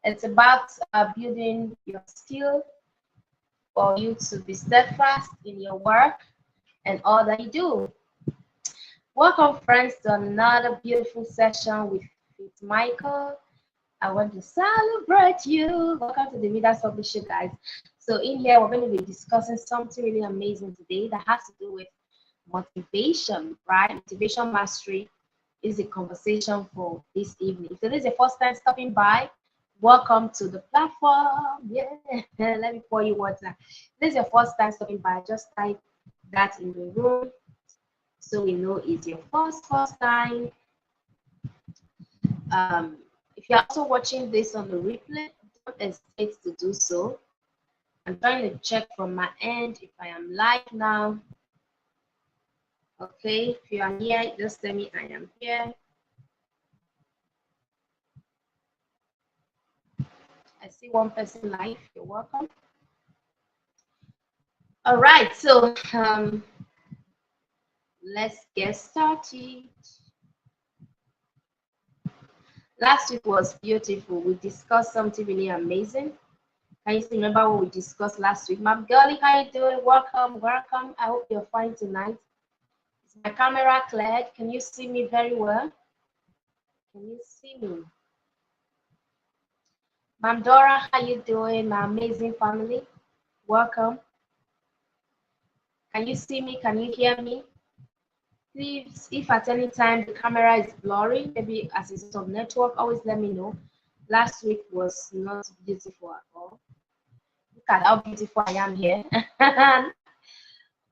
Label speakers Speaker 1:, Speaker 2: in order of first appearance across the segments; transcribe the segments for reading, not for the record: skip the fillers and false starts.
Speaker 1: It's about building your skill for you to be steadfast in your work and all that you do. Welcome, friends, to another beautiful session with Michael. I want to celebrate you. Welcome to the Readers Publisher, guys. So in here, we're going to be discussing something really amazing today that has to do with motivation, right? Motivation mastery is the conversation for this evening. So this is your first time stopping by. Welcome to the platform. Yeah, let me pour you water. This is your first time stopping by. Just type that in the room so we know it's your first time. If you're also watching this on the replay, don't hesitate to do so. I'm trying to check from my end if I am live now. Okay, if you are here, just tell me I am here. I see one person live. You're welcome. All right, so let's get started. Last week was beautiful. We discussed something really amazing. Can you still remember what we discussed last week? Ma'am Girlie, how you doing? Welcome, welcome. I hope you're fine tonight. Is my camera cleared? Can you see me very well? Can you see me? Ma'am Dora, how you doing? My amazing family. Welcome. Can you see me? Can you hear me? Please, if at any time the camera is blurry, maybe as a result of network, always let me know. Last week was not beautiful at all. Look at how beautiful I am here.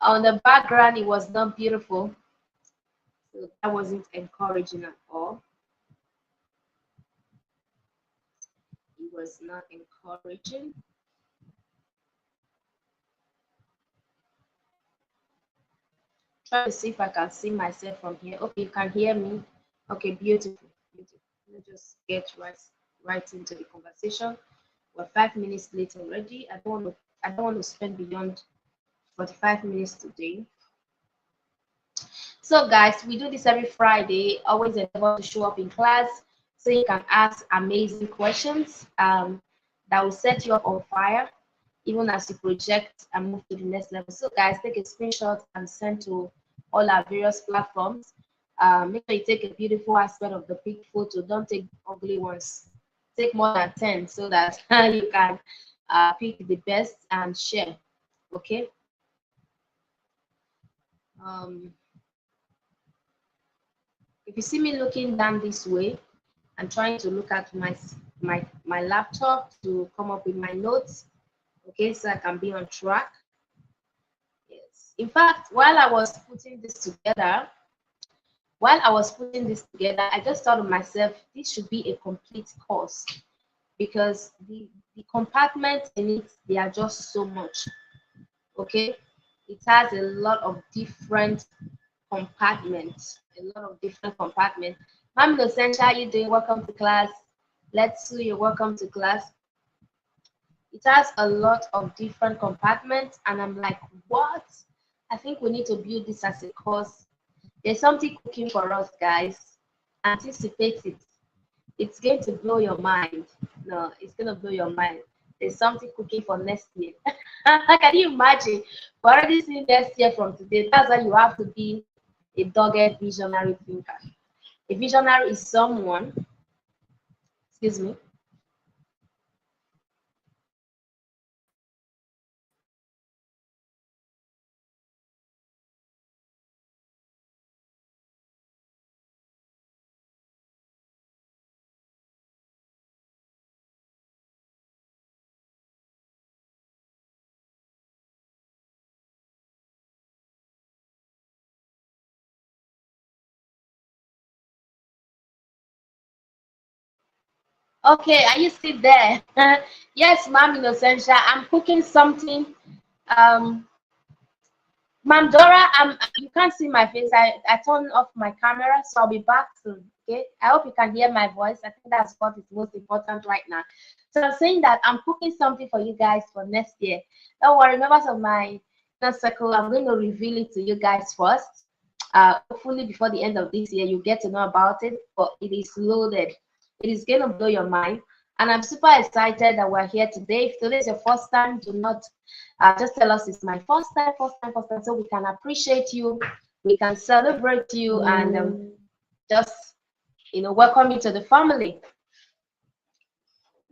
Speaker 1: On the background, it was not beautiful. So that wasn't encouraging at all. It was not encouraging. Try to see if I can see myself from here. Okay, you can hear me. Okay, beautiful, beautiful. Let's just get right into the conversation. We're 5 minutes late already. I don't want to spend beyond 45 minutes today. So guys, we do this every Friday. Always endeavor to show up in class so you can ask amazing questions that will set you up on fire even as you project and move to the next level. So guys, take a screenshot and send to all our various platforms. Make sure you take a beautiful aspect of the big photo. Don't take ugly ones. Take more than 10 so that you can pick the best and share. Okay. If you see me looking down this way, I'm trying to look at my laptop to come up with my notes. Okay, so I can be on track. Yes. In fact, while I was putting this together, I just thought of myself, this should be a complete course because the compartments in it, they are just so much. Okay, it has a lot of different compartments. Ma'am Innocent, how you doing? Welcome to class. Let's see, you're welcome to class. It has a lot of different compartments, and I'm like, what? I think we need to build this as a course. There's something cooking for us, guys. Anticipate it. It's going to blow your mind. No, it's going to blow your mind. There's something cooking for next year. Can you imagine? We're already seeing next year from today. That's why you have to be a dogged visionary thinker. A visionary is someone, excuse me. Okay, are you still there? Yes, Ma'am Innocentia, I'm cooking something. Ma'am Dora, you can't see my face. I turned off my camera, so I'll be back soon. Okay, I hope you can hear my voice. I think that's what is most important right now. So I'm saying that I'm cooking something for you guys for next year. Don't worry, members of my inner circle, I'm going to reveal it to you guys first. Hopefully before the end of this year, you get to know about it, but it is loaded. It is going to blow your mind. And I'm super excited that we're here today. If today is your first time, do not just tell us it's my first time, so we can appreciate you, we can celebrate you, and just welcome you to the family.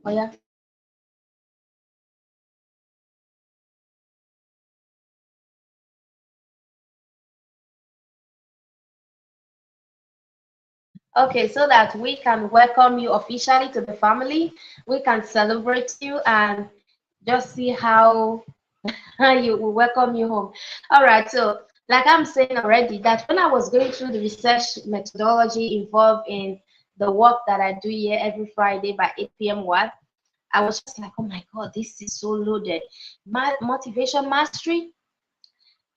Speaker 1: Oh yeah. Okay, so that we can welcome you officially to the family, we can celebrate you and just see how you will welcome you home. All right, so like I'm saying already, that when I was going through the research methodology involved in the work that I do here every Friday by 8 p.m. What I was just like, oh my God, this is so loaded. Motivation mastery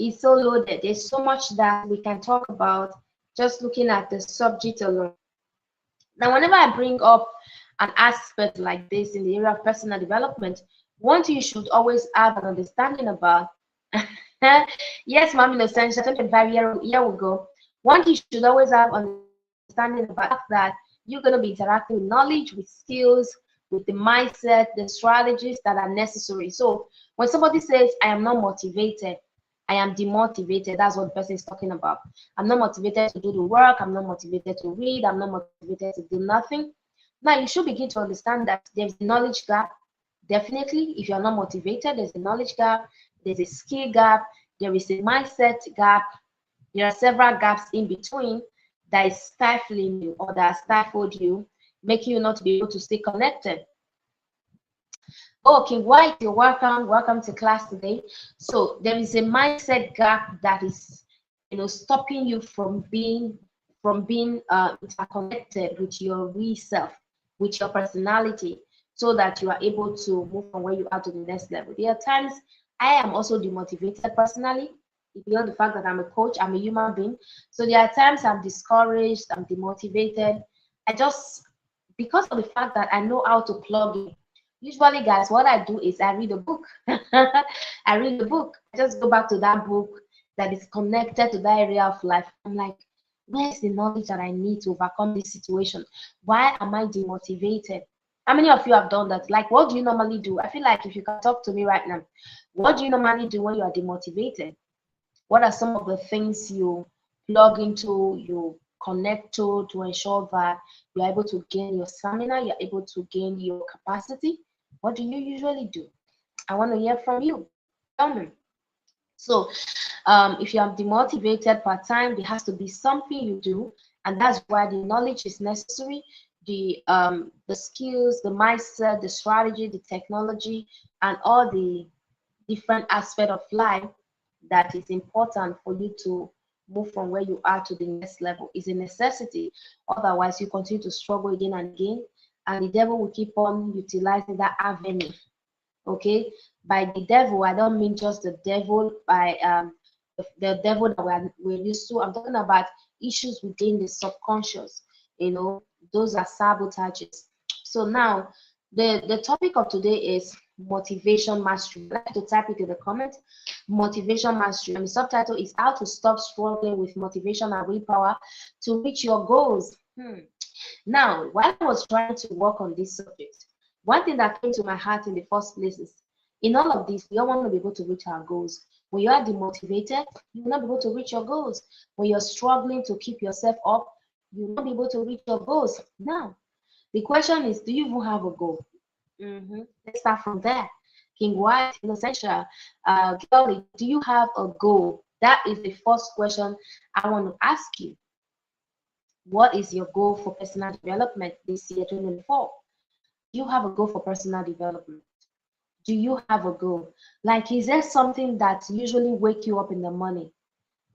Speaker 1: is so loaded. There's so much that we can talk about just looking at the subject alone. Now, whenever I bring up an aspect like this in the area of personal development, one thing you should always have an understanding about. Yes, Mom, in essential 25 year ago, one thing you should always have understanding about that you're going to be interacting with knowledge, with skills, with the mindset, the strategies that are necessary. So when somebody says, I am not motivated, I am demotivated. That's what the person is talking about. I'm not motivated to do the work. I'm not motivated to read. I'm not motivated to do nothing. Now, you should begin to understand that there's a knowledge gap. Definitely, if you're not motivated, there's a knowledge gap, there's a skill gap, there is a mindset gap. There are several gaps in between that is stifling you or that stifled you, making you not be able to stay connected. Oh, King White, you're welcome. Welcome to class today. So there is a mindset gap that is, stopping you from being interconnected with your real self, with your personality, so that you are able to move from where you are to the next level. There are times I am also demotivated personally. Beyond the fact that I'm a coach, I'm a human being. So there are times I'm discouraged, I'm demotivated. I just, because of the fact that I know how to plug in. Usually, guys, what I do is I read a book. I read a book. I just go back to that book that is connected to that area of life. I'm like, where's the knowledge that I need to overcome this situation? Why am I demotivated? How many of you have done that? Like, what do you normally do? I feel like if you can talk to me right now, what do you normally do when you are demotivated? What are some of the things you plug into, you connect to ensure that you're able to gain your stamina, you're able to gain your capacity? What do you usually do? I want to hear from you. Tell me. So, if you are demotivated part time, there has to be something you do, and that's why the knowledge is necessary. The skills, the mindset, the strategy, the technology, and all the different aspect of life that is important for you to move from where you are to the next level is a necessity. Otherwise, you continue to struggle again and again, and the devil will keep on utilizing that avenue. Okay, by the devil, I don't mean just the devil by the devil that we're used to. I'm talking about issues within the subconscious. Those are sabotages. So now, the topic of today is motivation mastery. I'd like to type it in the comment. Motivation mastery, and the subtitle is how to stop struggling with motivation and willpower to reach your goals. Now, while I was trying to work on this subject, one thing that came to my heart in the first place is, in all of this, we all want to be able to reach our goals. When you are demotivated, you will not be able to reach your goals. When you're struggling to keep yourself up, you will not be able to reach your goals. Now, the question is, do you even have a goal? Let's start from there. King White, Innocential, Girlie, do you have a goal? That is the first question I want to ask you. What is your goal for personal development this year, 2024? Do you have a goal for personal development? Do you have a goal? Like, is there something that usually wake you up in the morning?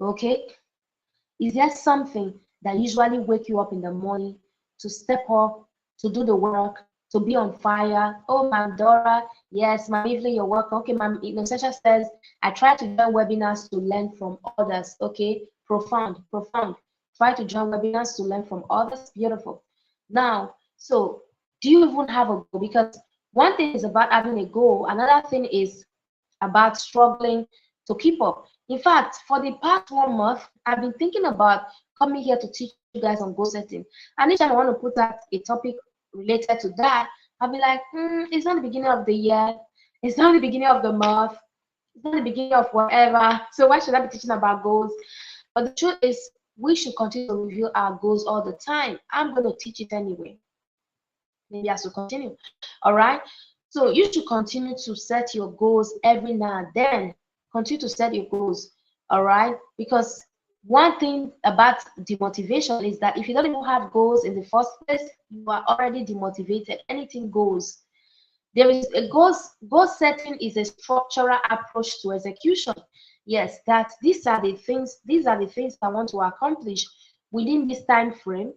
Speaker 1: Okay? Is there something that usually wake you up in the morning to step up, to do the work, to be on fire? Oh, Ma'am Dora, yes, Ma'am Evelyn, you're welcome. Okay, Ma'am Innocential says, I try to join webinars to learn from others. Okay, profound, profound. Try to join webinars to learn from others. Beautiful. Now, so do you even have a goal? Because one thing is about having a goal, another thing is about struggling to keep up. In fact, for the past 1 month, I've been thinking about coming here to teach you guys on goal setting. And each time I want to put out a topic related to that, I'll be like, it's not the beginning of the year, it's not the beginning of the month, it's not the beginning of whatever. So why should I be teaching about goals? But the truth is, we should continue to review our goals all the time. I'm going to teach it anyway. Maybe I should continue. All right. So you should continue to set your goals every now and then. Continue to set your goals. All right. Because one thing about demotivation is that if you don't even have goals in the first place, you are already demotivated. Anything goes. There is a goal setting is a structural approach to execution. Yes, that these are the things I want to accomplish within this time frame.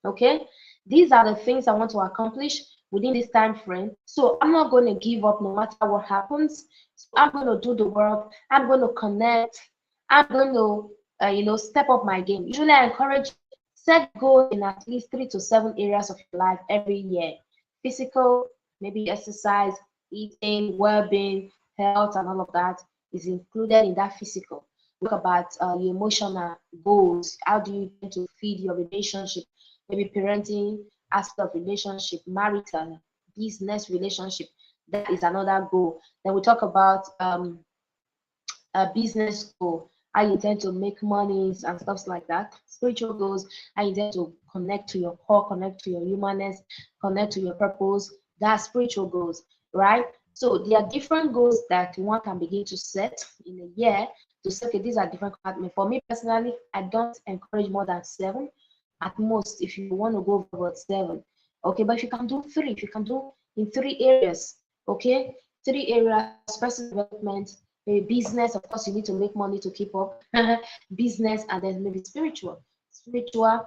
Speaker 1: Okay, these are the things I want to accomplish within this time frame. So I'm not going to give up no matter what happens. So I'm going to do the work. I'm going to connect. I'm going to step up my game. Usually I encourage set goals in at least 3 to 7 areas of your life every year: physical, maybe exercise, eating, well-being, health, and all of that is included in that physical. Talk about your emotional goals. How do you tend to feed your relationship? Maybe parenting, aspect of relationship, marital, business relationship. That is another goal. Then we talk about a business goal. I intend to make monies and stuff like that. Spiritual goals. I intend to connect to your core, connect to your humanness, connect to your purpose. That's spiritual goals, right? So there are different goals that one can begin to set in a year to say, okay, these are different compartments. For me personally, I don't encourage more than 7 at most. If you want to go for about 7, okay, but if you can do 3, if you can do in 3 areas, okay, 3 areas: personal development, maybe business. Of course, you need to make money to keep up. Business, and then maybe spiritual spiritual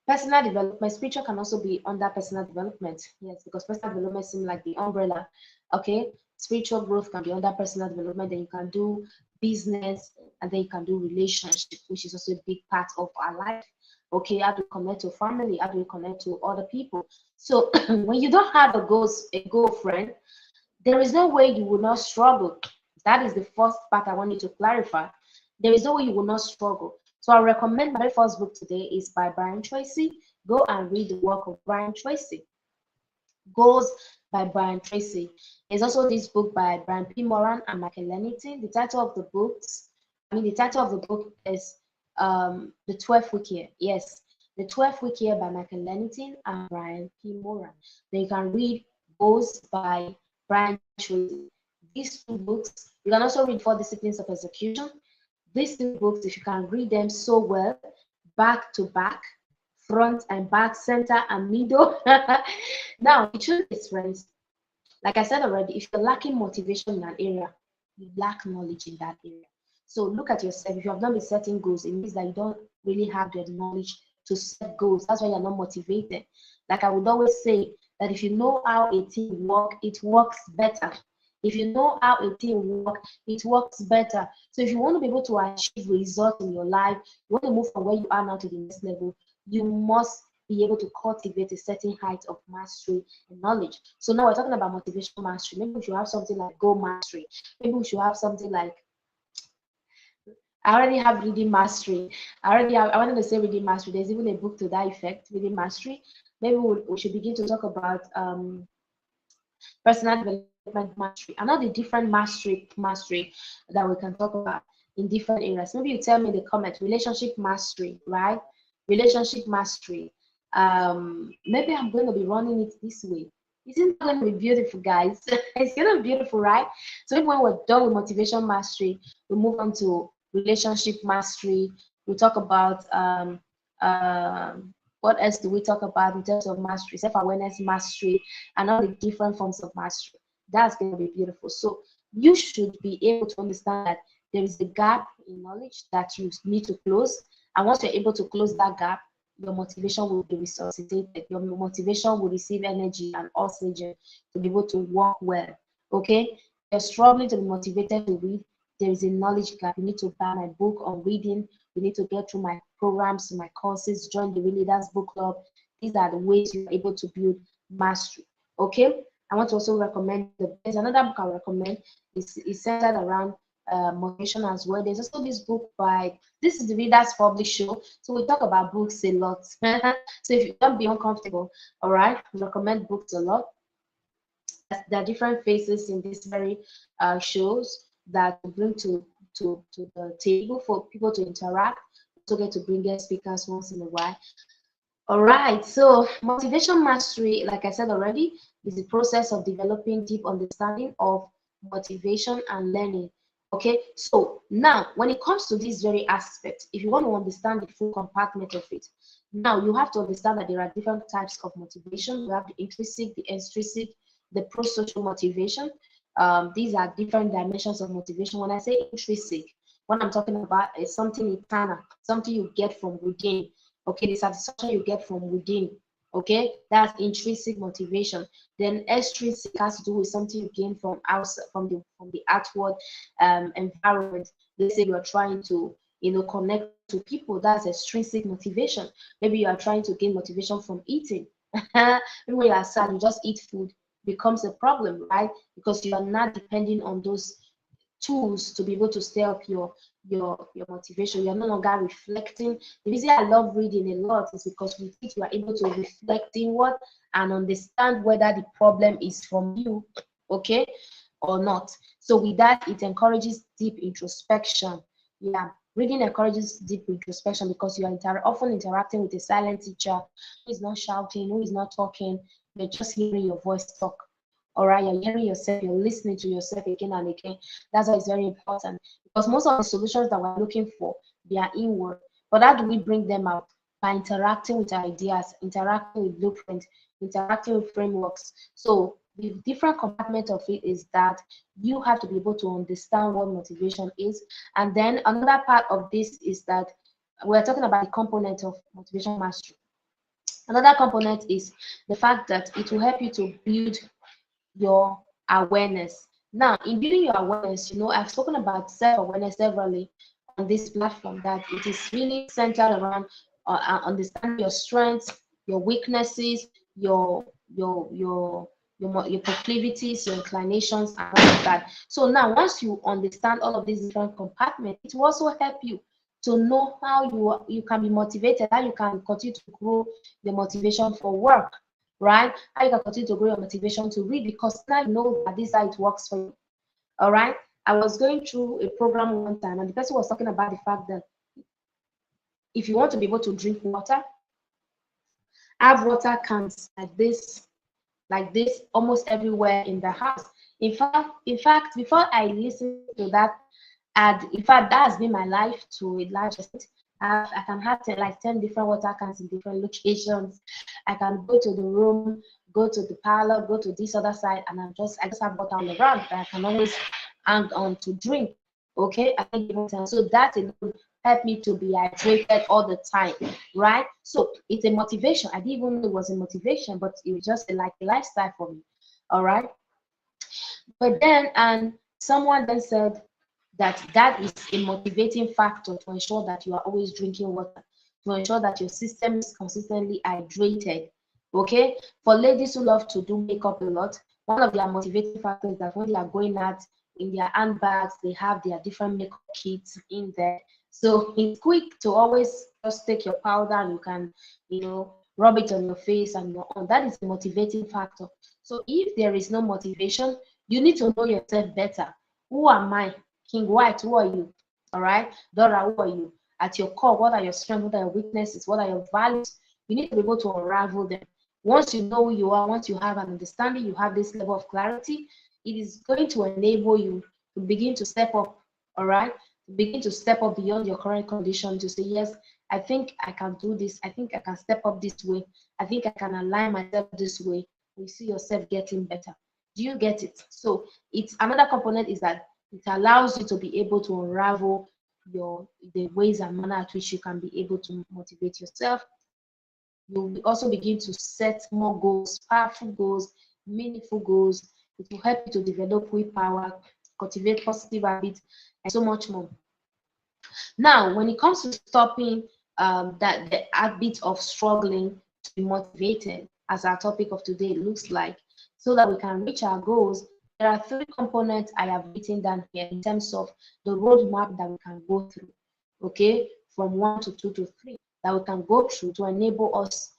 Speaker 1: personal development. Spiritual can also be under personal development. Yes, because personal development seems like the umbrella. Okay, spiritual growth can be under personal development. Then you can do business, and then you can do relationship, which is also a big part of our life. Okay, how do you connect to family? How do you connect to other people? So when you don't have a goal, friend, there is no way you will not struggle. That is the first part I want you to clarify. There is no way you will not struggle. So I recommend my very first book today is by Brian Tracy. Go and read the work of Brian Tracy. Goals by Brian Tracy. There's also this book by Brian P. Moran and Michael Lennington. The title of the book is The 12th Week Year. Yes, The 12th Week Year by Michael Lennington and Brian P. Moran. Then you can read Goals by Brian Tracy. These 2 books, you can also read 4 Disciplines of Execution. These 2 books, if you can read them so well, back to back, front and back, center and middle. Now, the truth is, friends, like I said already, if you're lacking motivation in an area, you lack knowledge in that area. So look at yourself. If you have not been setting goals, it means that you don't really have the knowledge to set goals. That's why you're not motivated. Like I would always say, that if you know how a team works, it works better. If you know how a team works, it works better. So if you want to be able to achieve results in your life, you want to move from where you are now to the next level, you must be able to cultivate a certain height of mastery and knowledge. So now we're talking about motivational mastery. Maybe we should have something like goal mastery. Maybe we should have something like, I already have reading mastery. I wanted to say reading mastery. There's even a book to that effect, reading mastery. Maybe we should begin to talk about personal development mastery, another different mastery that we can talk about in different areas. Maybe you tell me in the comment, relationship mastery, right? Relationship mastery. Maybe I'm going to be running it this way. Isn't that going to be beautiful, guys? It's going to be beautiful, right? So when we're done with motivation mastery, we move on to relationship mastery. We talk about what else do we talk about in terms of mastery, self-awareness mastery, and all the different forms of mastery. That's going to be beautiful. So you should be able to understand that there is a gap in knowledge that you need to close. And once you're able to close that gap, your motivation will be resuscitated. Your motivation will receive energy and oxygen to be able to work well. Okay? You're struggling to be motivated to read. There is a knowledge gap. You need to buy my book on reading. You need to get through my programs, my courses, join the Leaders Book Club. These are the ways you're able to build mastery. Okay? I want to also recommend there's another book I recommend. It's centered around motivation as well. There's also this book by, this is the Readers Public Show, so we talk about books a lot. So if you don't be uncomfortable, all right, we recommend books a lot. There are different faces in these very shows that bring to the table for people to interact. To get to bring guest speakers once in a while. All right, so motivation mastery, like I said already, is the process of developing deep understanding of motivation and learning. Okay, so now when it comes to this very aspect, if you want to understand the full compartment of it, now you have to understand that there are different types of motivation. We have the intrinsic, the extrinsic, the pro-social motivation. These are different dimensions of motivation. When I say intrinsic, what I'm talking about is something internal, something you get from within. Okay, the satisfaction you get from within. Okay, that's intrinsic motivation. Then extrinsic has to do with something you gain from outside, from the outward environment. Let's say you are trying to, connect to people. That's extrinsic motivation. Maybe you are trying to gain motivation from eating. Maybe when you are sad, you just eat food, becomes a problem, right? Because you are not depending on those tools to be able to stay up your motivation. You're no longer reflecting. The reason I love reading a lot is because with it you are able to reflect inward and understand whether the problem is from you, okay, or not. So with that, it encourages deep introspection. Yeah, reading encourages deep introspection because you are often interacting with a silent teacher who is not shouting, who is not talking. You're just hearing your voice talk. All right, you're hearing yourself, you're listening to yourself again and again. That's why it's very important, because most of the solutions that we're looking for, they are inward. But how do we bring them out? By interacting with ideas, interacting with blueprints, interacting with frameworks. So the different compartment of it is that you have to be able to understand what motivation is. And then another part of this is that we're talking about the component of motivation mastery. Another component is the fact that it will help you to build your awareness. Now, in building your awareness, I've spoken about self-awareness severally on this platform, that it is really centered around understanding your strengths, your weaknesses, your proclivities, your inclinations, and all of that. So now, once you understand all of these different compartments, it will also help you to know how you can be motivated, how you can continue to grow the motivation for work, right? How you can continue to grow your motivation to read, because now you know that this is how it works for you. All right. I was going through a program one time, and the person was talking about the fact that if you want to be able to drink water, have water cans like this almost everywhere in the house. In fact, before I listened to that ad, in fact, that has been my life to a large extent. I can have 10 different water cans in different locations. I can go to the room, go to the parlor, go to this other side, and I just have water all around that I can always hang on to drink. Okay, I think so that alone help me to be hydrated all the time, right? So it's a motivation. I didn't even know it was a motivation, but it was just like a lifestyle for me. All right. But then, and someone then said that is a motivating factor to ensure that you are always drinking water, to ensure that your system is consistently hydrated. Okay, for ladies who love to do makeup a lot, one of their motivating factors is that when they are going out, in their handbags they have their different makeup kits in there, so it's quick to always just take your powder and you can rub it on your face and your on. That is a motivating factor. So if there is no motivation, you need to know yourself better. Who am I? King White, who are you? All right. Dora, who are you? At your core, what are your strengths? What are your weaknesses? What are your values? You need to be able to unravel them. Once you know who you are, once you have an understanding, you have this level of clarity, it is going to enable you to begin to step up. All right. Begin to step up beyond your current condition to say, yes, I think I can do this. I think I can step up this way. I think I can align myself this way. You see yourself getting better. Do you get it? So it's another component is that it allows you to be able to unravel the ways and manner at which you can be able to motivate yourself. You will also begin to set more goals, powerful goals, meaningful goals. It will help you to develop willpower, cultivate positive habits, and so much more. Now, when it comes to stopping that the habit of struggling to be motivated, as our topic of today looks like, so that we can reach our goals, there are 3 components I have written down here in terms of the roadmap that we can go through, okay, from 1 to 2 to 3 that we can go through to enable us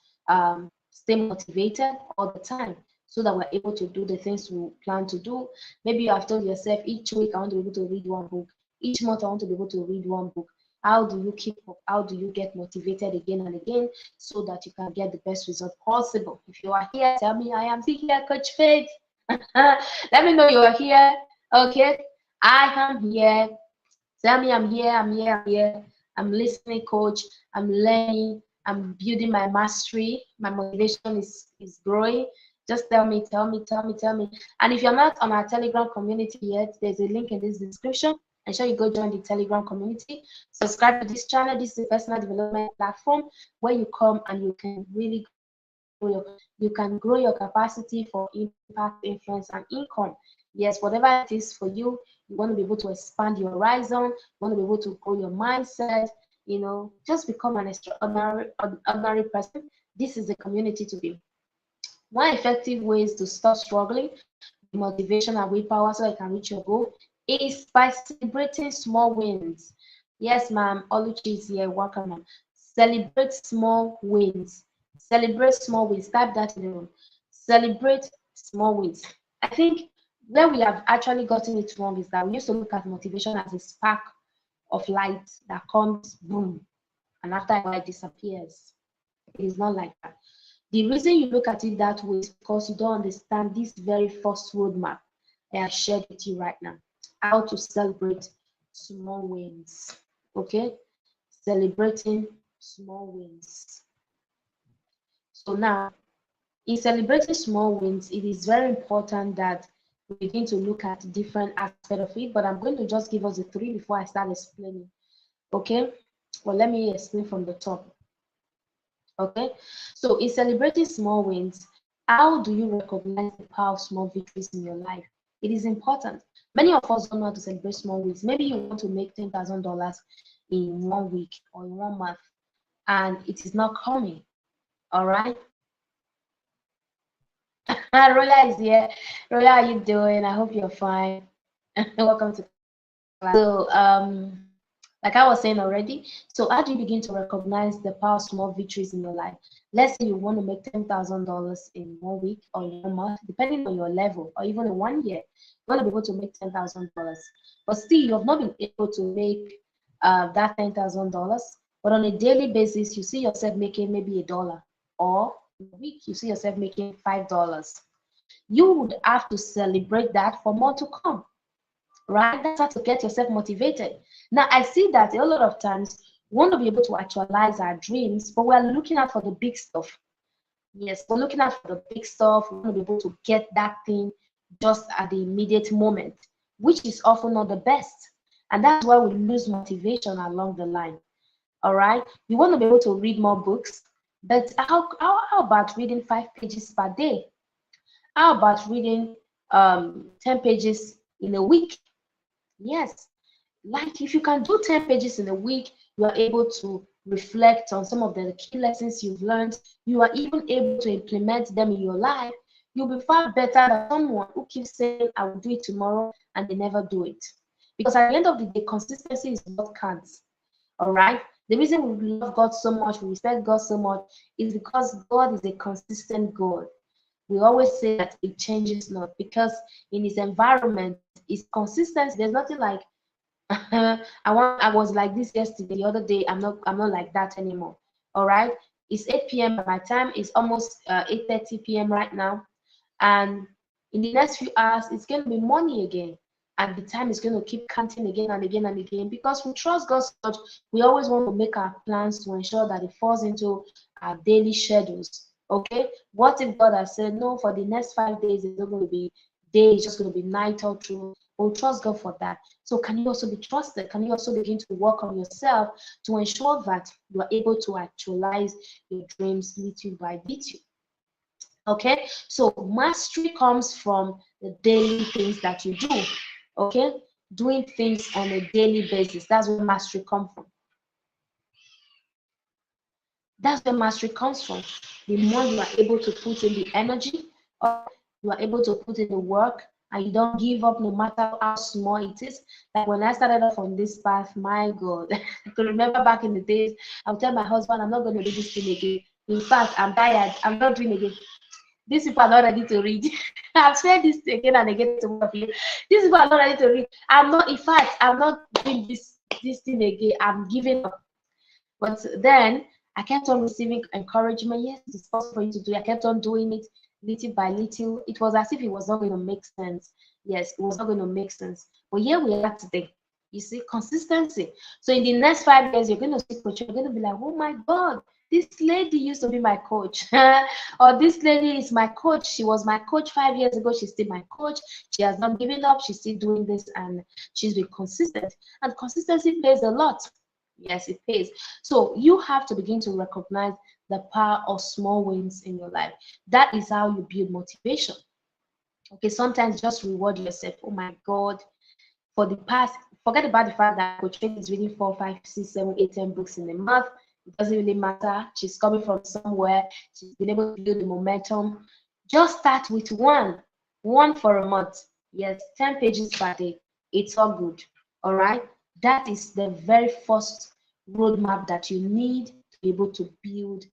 Speaker 1: stay motivated all the time so that we're able to do the things we plan to do. Maybe you have told yourself, each week I want to be able to read 1 book. Each month I want to be able to read 1 book. How do you keep up? How do you get motivated again and again so that you can get the best result possible? If you are here, tell me I am here, Coach Faith. Let me know you are here. Okay, I am here. Tell me I'm here, I'm here, I'm here. I'm listening, coach. I'm learning. I'm building my mastery. My motivation is growing. Just tell me, tell me, tell me, tell me. And if you're not on our Telegram community yet, there's a link in this description. Ensure you go join the Telegram community. Subscribe to this channel. This is a personal development platform where you come and you can really grow your capacity for impact, influence, and income. Yes, whatever it is for you, you want to be able to expand your horizon, you want to be able to grow your mindset, you know, just become an extraordinary person. This is the community to be. One effective ways to stop struggling with motivation and willpower so I can reach your goal is by celebrating small wins. Yes, ma'am. Oluchi is here. Welcome, ma'am. Celebrate small wins. Celebrate small wins. Type that in the room. Celebrate small wins. I think where we have actually gotten it wrong is that we used to look at motivation as a spark of light that comes, boom, and after a while it disappears. It is not like that. The reason you look at it that way is because you don't understand this very first roadmap I have shared with you right now. How to celebrate small wins. Okay? Celebrating small wins. So now, in celebrating small wins, it is very important that we begin to look at different aspects of it, but I'm going to just give us the 3 before I start explaining. Okay? Well, let me explain from the top. Okay, so in celebrating small wins, how do you recognize the power of small victories in your life? It is important. Many of us don't know how to celebrate small wins. Maybe you want to make $10,000 in 1 week or in 1 month, and it is not coming. All right. Rola is here. Rola, how are you doing? I hope you're fine. Welcome to class. So, like I was saying already, so how do you begin to recognize the power of small victories in your life? Let's say you want to make $10,000 in 1 week or in 1 month, depending on your level, or even in 1 year. You want to be able to make $10,000, but still you have not been able to make that $10,000. But on a daily basis, you see yourself making maybe $1, or in a week you see yourself making $5. You would have to celebrate that for more to come. Right? That's how to get yourself motivated. Now, I see that a lot of times we want to be able to actualize our dreams, but we're looking out for the big stuff. Yes, we're looking out for the big stuff. We want to be able to get that thing just at the immediate moment, which is often not the best. And that's why we lose motivation along the line. All right? You want to be able to read more books, but how about reading 5 pages per day? How about reading 10 pages in a week? Yes, like if you can do 10 pages in a week, you are able to reflect on some of the key lessons you've learned. You are even able to implement them in your life. You'll be far better than someone who keeps saying, I will do it tomorrow, and they never do it. Because at the end of the day, consistency is what counts. All right? The reason we love God so much, we respect God so much, is because God is a consistent God. We always say that it changes not, because in his environment, it's consistent. There's nothing like I was like this yesterday, the other day. I'm not like that anymore. All right. It's 8 p.m. by my time. It's almost 8:30 p.m. right now. And in the next few hours, it's going to be morning again. And the time is going to keep counting again and again and again, because we trust God so much. We always want to make our plans to ensure that it falls into our daily schedules. Okay. What if God has said, no, for the next 5 days, it's not going to be day, it's just going to be night all through? We'll trust God for that. So can you also be trusted? Can you also begin to work on yourself to ensure that you are able to actualize your dreams little by little? Okay, so mastery comes from the daily things that you do. Okay, doing things on a daily basis. That's where mastery comes from. That's where mastery comes from. The more you are able to put in the energy, or you are able to put in the work, and you don't give up no matter how small it is. Like when I started off on this path, my God, I could remember back in the days, I would tell my husband, I'm not going to do this thing again. In fact, I'm tired. I'm not doing it again. These people are not ready to read. I've said this again and again to one of you. These people are not ready to read. I'm not, in fact, I'm not doing this thing again. I'm giving up. But then I kept on receiving encouragement. Yes, it's possible for you to do it. I kept on doing it little by little. It was as if it was not going to make sense. Yes, it was not going to make sense. But here we are today. You see, consistency. So in the next 5 years, you're going to see coach. You're going to be like, oh my God, this lady used to be my coach. Or this lady is my coach. She was my coach 5 years ago. She's still my coach. She has not given up. She's still doing this and she's been consistent. And consistency pays a lot. Yes, it pays. So you have to begin to recognize the power of small wins in your life. That is how you build motivation. Okay, sometimes just reward yourself. Oh my God, for the past, forget about the fact that Coach Faith is reading 4, 5, 6, 7, 8, 10 books in a month. It doesn't really matter. She's coming from somewhere. She's been able to build the momentum. Just start with one for a month. Yes, 10 pages per day. It's all good. All right. That is the very first roadmap that you need to be able to build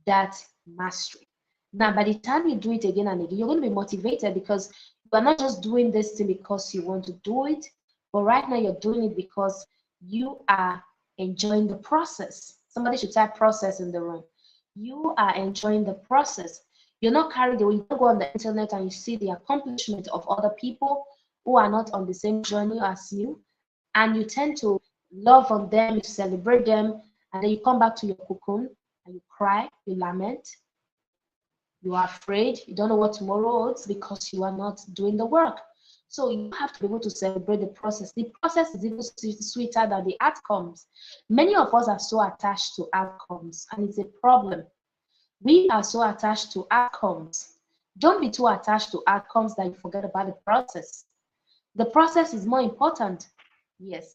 Speaker 1: that mastery. Now, by the time you do it again and again, you're going to be motivated because you are not just doing this thing because you want to do it, but right now you're doing it because you are enjoying the process. Somebody should type process in the room. You are enjoying the process. You're not carried away. You don't go on the internet and you see the accomplishment of other people who are not on the same journey as you, and you tend to love on them, you celebrate them, and then you come back to your cocoon and you cry, you lament, you are afraid, you don't know what tomorrow holds because you are not doing the work. So you have to be able to celebrate the process. The process is even sweeter than the outcomes. Many of us are so attached to outcomes, and it's a problem. We are so attached to outcomes. Don't be too attached to outcomes that you forget about the process. The process is more important. Yes.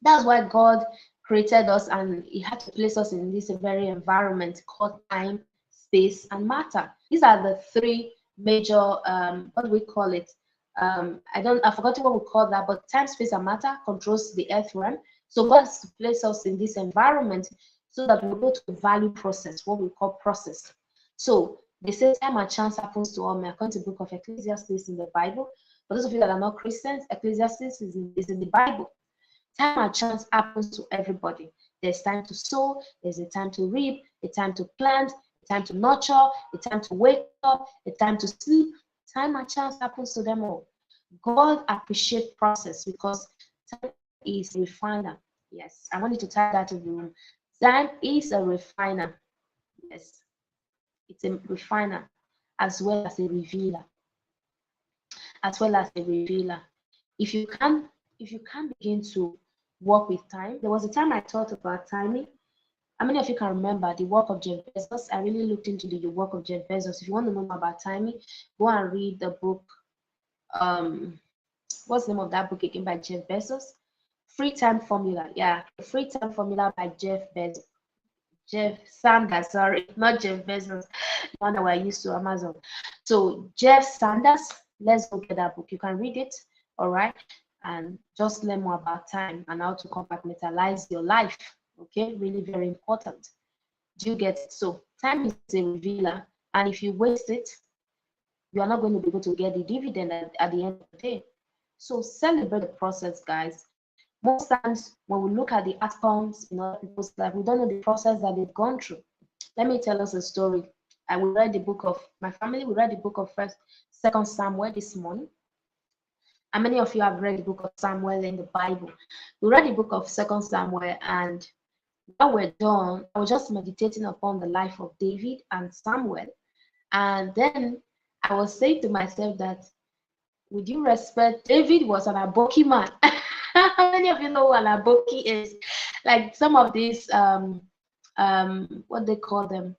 Speaker 1: That's why God created us and He had to place us in this very environment called time, space, and matter. These are the three major, what do we call it? I forgot what we call that, but time, space, and matter controls the earth realm. So God has to place us in this environment so that we're able to value process, what we call process. So they say time and chance happens to all men, according to the book of Ecclesiastes in the Bible. For those of you that are not Christians, Ecclesiastes is in the Bible. Time and chance happens to everybody. There's time to sow, there's a time to reap, a time to plant, a time to nurture, a time to wake up, a time to sleep. Time and chance happens to them all. God appreciates process because time is a refiner. Yes, I want you to type that in the room. Time is a refiner. Yes, it's a refiner as well as a revealer. As well as a revealer. If you can begin to work with time. There was a time I thought about timing. How many of you can remember the work of Jeff Bezos? I really looked into the work of Jeff Bezos. If you want to know more about timing, go and read the book. What's the name of that book again by Jeff Bezos? Free Time Formula. Yeah, Free Time Formula by Jeff Bezos. Jeff Sanders, sorry, not Jeff Bezos, the one that we're used to, Amazon. So Jeff Sanders, let's go get that book. You can read it, all right, and just learn more about time and how to compartmentalize your life. Okay, really very important. Do you get it? So time is a revealer, and if you waste it, you are not going to be able to get the dividend at the end of the day. So celebrate the process, guys. Most times when we look at the outcomes in other people's life, we don't know the process that they've gone through. Let me tell us a story. I will read the book of my family. We read the book of Second Samuel this morning. And many of you have read the book of Samuel in the Bible. We read the book of Second Samuel, and when we're done, I was just meditating upon the life of David and Samuel. And then I was saying to myself that, with due respect, David was an Aboki man. How many of you know what an Aboki is? Like some of these, what they call them,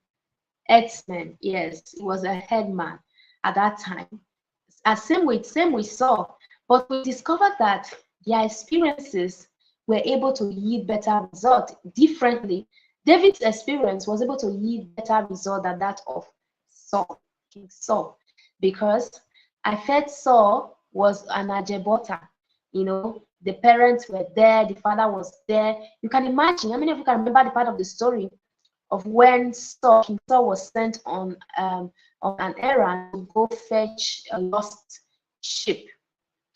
Speaker 1: headsmen. Yes, he was a headman at that time. Same with Saul. But we discovered that their experiences were able to yield better results differently. David's experience was able to yield better result than that of King Saul, because I felt Saul was an ajebota. You know, the parents were there, the father was there. You can imagine, how many of you can remember the part of the story of when King Saul was sent on an errand to go fetch a lost sheep.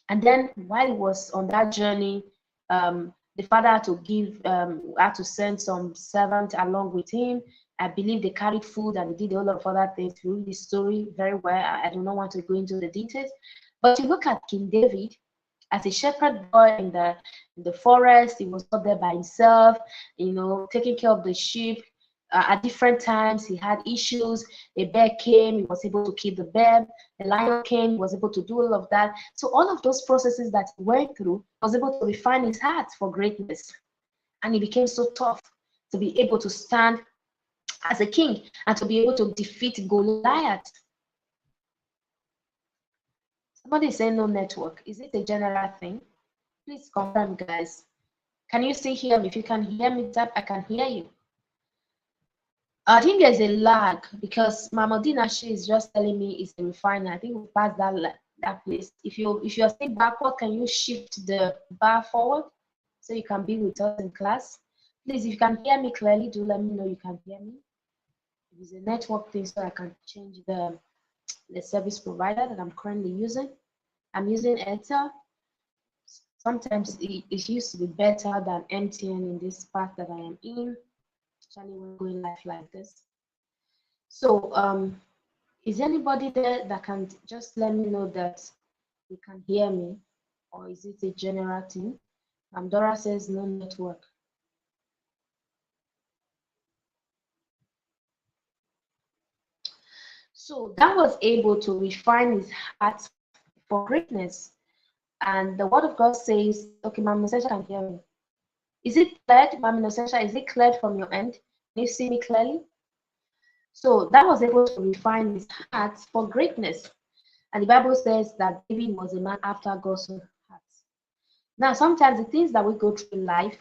Speaker 1: And then while he was on that journey, the father had to send some servant along with him. I believe they carried food and they did a lot of other things. If you read the story very well, I do not want to go into the details. But you look at King David as a shepherd boy in the forest. He was not there by himself, you know, taking care of the sheep. At different times, he had issues. A bear came, he was able to kill the bear. The lion came, he was able to do all of that. So all of those processes that he went through, was able to refine his heart for greatness. And he became so tough to be able to stand as a king and to be able to defeat Goliath. Somebody is saying no network. Is it a general thing? Please confirm, guys. Can you still hear me? If you can hear me, tap, I can hear you. I think there's a lag because Mama Dinashi is just telling me it's a refiner. I think we passed that place. If you're still backward, can you shift the bar forward so you can be with us in class? Please, if you can hear me clearly, do let me know you can hear me. It's a network thing, so I can change the service provider that I'm currently using. I'm using Airtel. Sometimes it used to be better than MTN in this part that I am in, especially when going live like this. So is anybody there that can just let me know that you can hear me, or is it a general thing? Dora says no network. So that was able to refine his heart for greatness. And the word of God says, okay, Mama Sesha can hear me. Is it cleared, Mama Sesha? Is it cleared from your end? Can you see me clearly? So that was able to refine his heart for greatness. And the Bible says that David was a man after God's own heart. Now, sometimes the things that we go through in life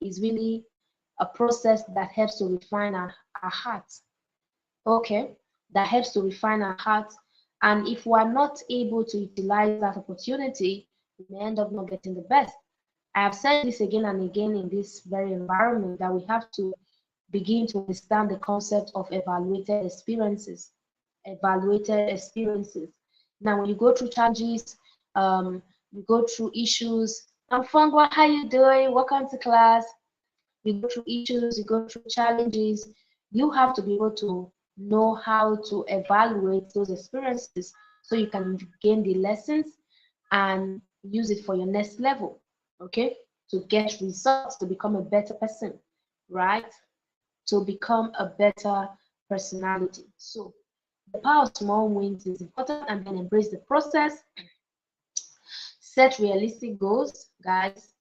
Speaker 1: is really a process that helps to refine our hearts. Okay, that helps to refine our hearts. And if we are not able to utilize that opportunity, we may end up not getting the best. I have said this again and again in this very environment that we have to begin to understand the concept of evaluated experiences. Evaluated experiences. Now, when you go through challenges, you go through issues. I'm Fungwa, how you doing? Welcome to class. You go through issues, you go through challenges. You have to be able to know how to evaluate those experiences so you can gain the lessons and use it for your next level, okay? To get results, to become a better person, right? To become a better personality. So the power of small wins is important, and then embrace the process. Set realistic goals, guys.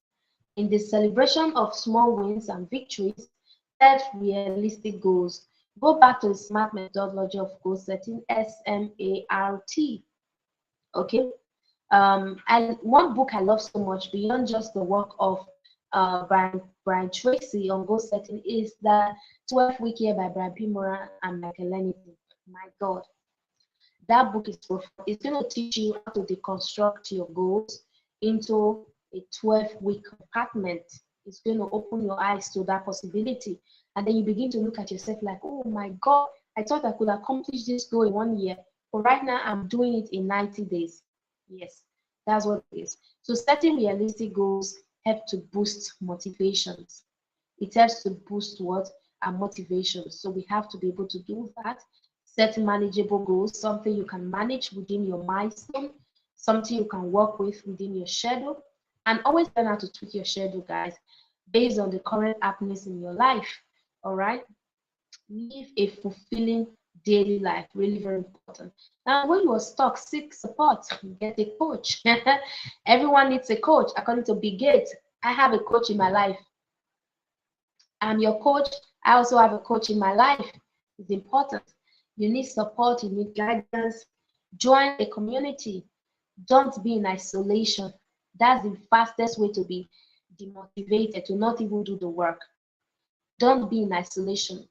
Speaker 1: In the celebration of small wins and victories, set realistic goals. Go back to the SMART methodology of goal setting, SMART. Okay. And one book I love so much beyond just the work of Brian Tracy on goal setting is the 12-week year by Brian P. Moran and Michael Lennington. My God, that book is profound. It's going to teach you how to deconstruct your goals into a 12-week compartment. It's going to open your eyes to that possibility. And then you begin to look at yourself like, oh my God, I thought I could accomplish this goal in 1 year. But right now, I'm doing it in 90 days. Yes, that's what it is. So setting realistic goals help to boost motivations. It helps to boost what? Our motivations. So we have to be able to do that. Set manageable goals, something you can manage within your milestone, something you can work with within your schedule, and always learn how to tweak your schedule, guys, based on the current happenings in your life. All right. Live a fulfilling daily life. Really very important. Now, when you are stuck, seek support. Get a coach. Everyone needs a coach. According to Bill Gates, I have a coach in my life. I'm your coach. I also have a coach in my life. It's important. You need support. You need guidance. Join a community. Don't be in isolation. That's the fastest way to be demotivated, to not even do the work. Don't be in isolation.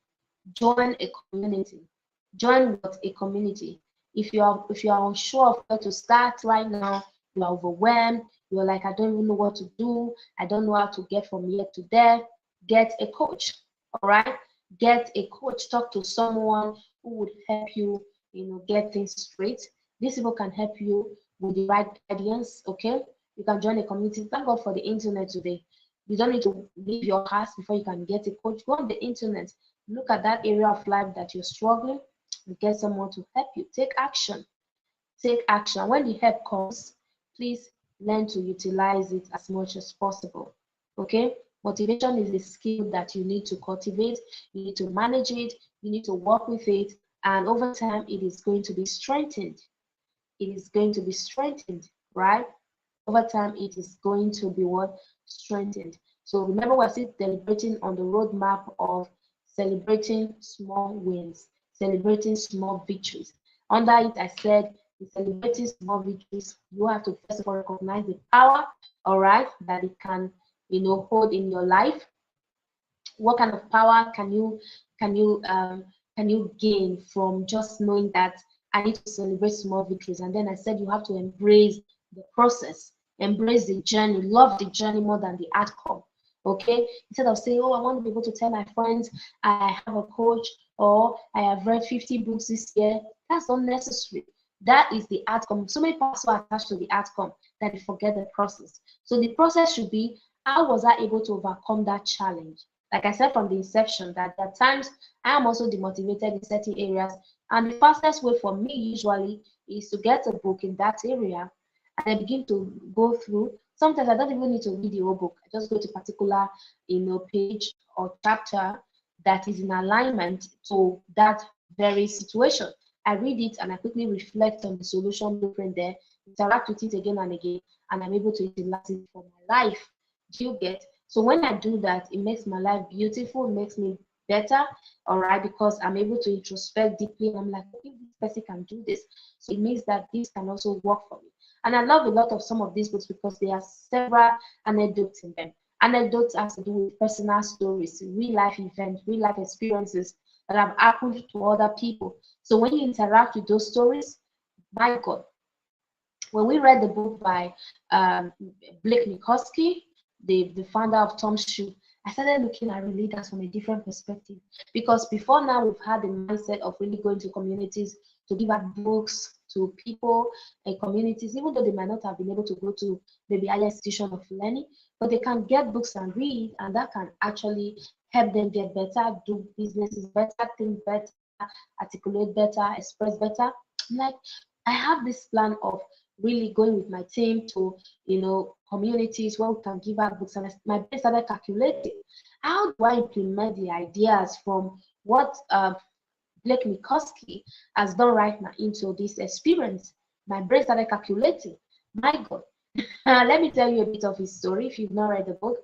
Speaker 1: Join a community. Join what? A community. If you are unsure of where to start right now, you are overwhelmed, you're like, I don't even know what to do, I don't know how to get from here to there, get a coach. All right, get a coach, talk to someone who would help you, get things straight. These people can help you with the right guidance. Okay, you can join a community. Thank God for the internet today. You don't need to leave your house before you can get a coach. Go on the internet, look at that area of life that you're struggling, and get someone to help you. Take action. Take action. When the help comes, please learn to utilize it as much as possible. Okay? Motivation is a skill that you need to cultivate, you need to manage it, you need to work with it, and over time, it is going to be strengthened. It is going to be strengthened, right? Over time, it is going to be what? Strengthened. So remember, we're still deliberating on the roadmap of celebrating small wins, celebrating small victories. Under it, I said, in celebrating small victories, you have to first of all recognize the power, all right, that it can, hold in your life. What kind of power can you um, can you gain from just knowing that I need to celebrate small victories? And then I said you have to embrace the process, embrace the journey, love the journey more than the outcome. Okay, instead of saying, oh, I want to be able to tell my friends I have a coach or I have read 50 books this year, that's not necessary. That is the outcome. So many people are attached to the outcome that they forget the process. So the process should be, how was I able to overcome that challenge? Like I said from the inception, that at times I am also demotivated in certain areas, and the fastest way for me usually is to get a book in that area and I begin to go through. Sometimes I don't even need to read the whole book. I just go to particular, page or chapter that is in alignment to that very situation. I read it and I quickly reflect on the solution blueprint there, interact with it again and again, and I'm able to utilize it for my life. Do you get? So when I do that, it makes my life beautiful, it makes me better, all right, because I'm able to introspect deeply and I'm like, if this person can do this, so it means that this can also work for me. And I love a lot of some of these books because there are several anecdotes in them. Anecdotes has to do with personal stories, real life events, real life experiences that have happened to other people. So when you interact with those stories, my God, when we read the book by Blake Mikoski, the founder of Tom's Shoe, I started looking at leaders from a different perspective. Because before now, we've had the mindset of really going to communities to give out books to people and communities, even though they might not have been able to go to maybe higher institution of learning, but they can get books and read, and that can actually help them get better, do businesses better, think better, articulate better, express better. Like, I have this plan of really going with my team to, communities where we can give out books. And my brain started calculating, how do I implement the ideas from what Blake Mikoski has done right now into this experience? My brain started calculating. My God. Let me tell you a bit of his story if you've not read the book.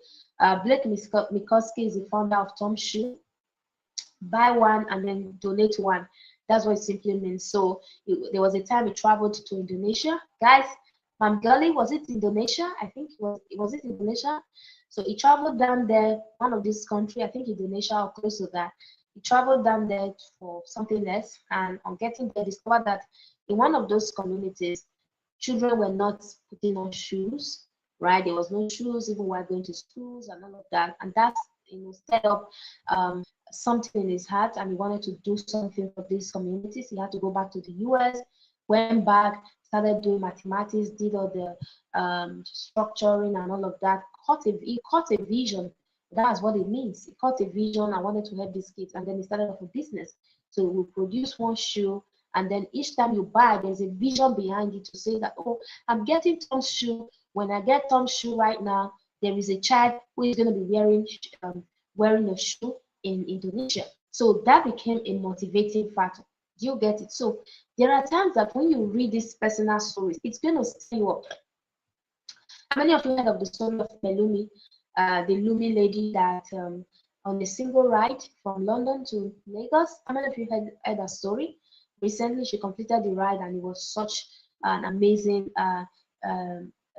Speaker 1: Blake Mikoski is the founder of Tom Shoe. Buy one and then donate one. That's what it simply means. So there was a time he traveled to Indonesia. Guys, Mamgali, was it Indonesia? I think was it Indonesia? So he traveled down there, one of these country, I think Indonesia or close to that. He traveled down there for something else, and on getting there, discovered that in one of those communities, children were not putting on shoes, right? There was no shoes even while going to schools and all of that. And that's, set up something in his heart, and he wanted to do something for these communities. He had to go back to the US, went back, started doing mathematics, did all the structuring and all of that. He caught a vision. That's what it means. He caught a vision and wanted to help these kids, and then he started off a business. So we produce one shoe, and then each time you buy, there's a vision behind it to say that, oh, I'm getting Tom's shoe. When I get Tom's shoe right now, there is a child who is going to be wearing a shoe in Indonesia. So that became a motivating factor. Do you get it? So there are times that when you read these personal stories, it's going to stir you up. How many of you heard of the story of Melumi, the Lumi lady that on a single ride from London to Lagos? How many of you heard that story? Recently, she completed the ride, and it was such an amazing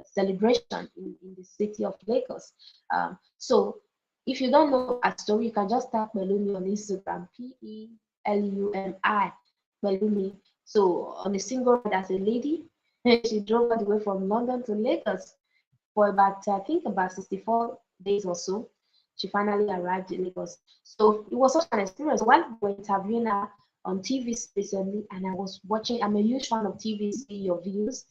Speaker 1: celebration in the city of Lagos. So if you don't know a story, you can just type Melumi on Instagram, Pelumi, Melumi. So on a single ride as a lady, She drove all the way from London to Lagos for about, I think, about 64 days or so. She finally arrived in Lagos. So it was such an experience. While we were interviewing her on TV recently, and I was watching, I'm a huge fan of TV, see your views.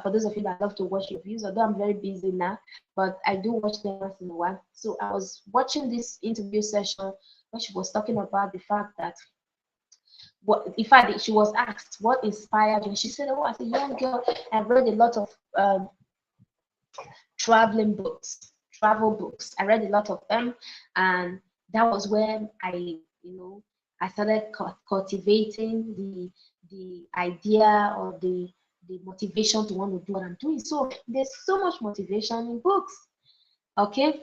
Speaker 1: For those of you that love to watch your views, although I'm very busy now, but I do watch them once in a while. So I was watching this interview session when she was talking about the fact that what, in fact, she was asked what inspired you. And she said, "Oh, as a young girl, I've read a lot of traveling books, travel books. I read a lot of them, and that was when I started cultivating the idea or the motivation to want to do what I'm doing. So there's so much motivation in books. Okay,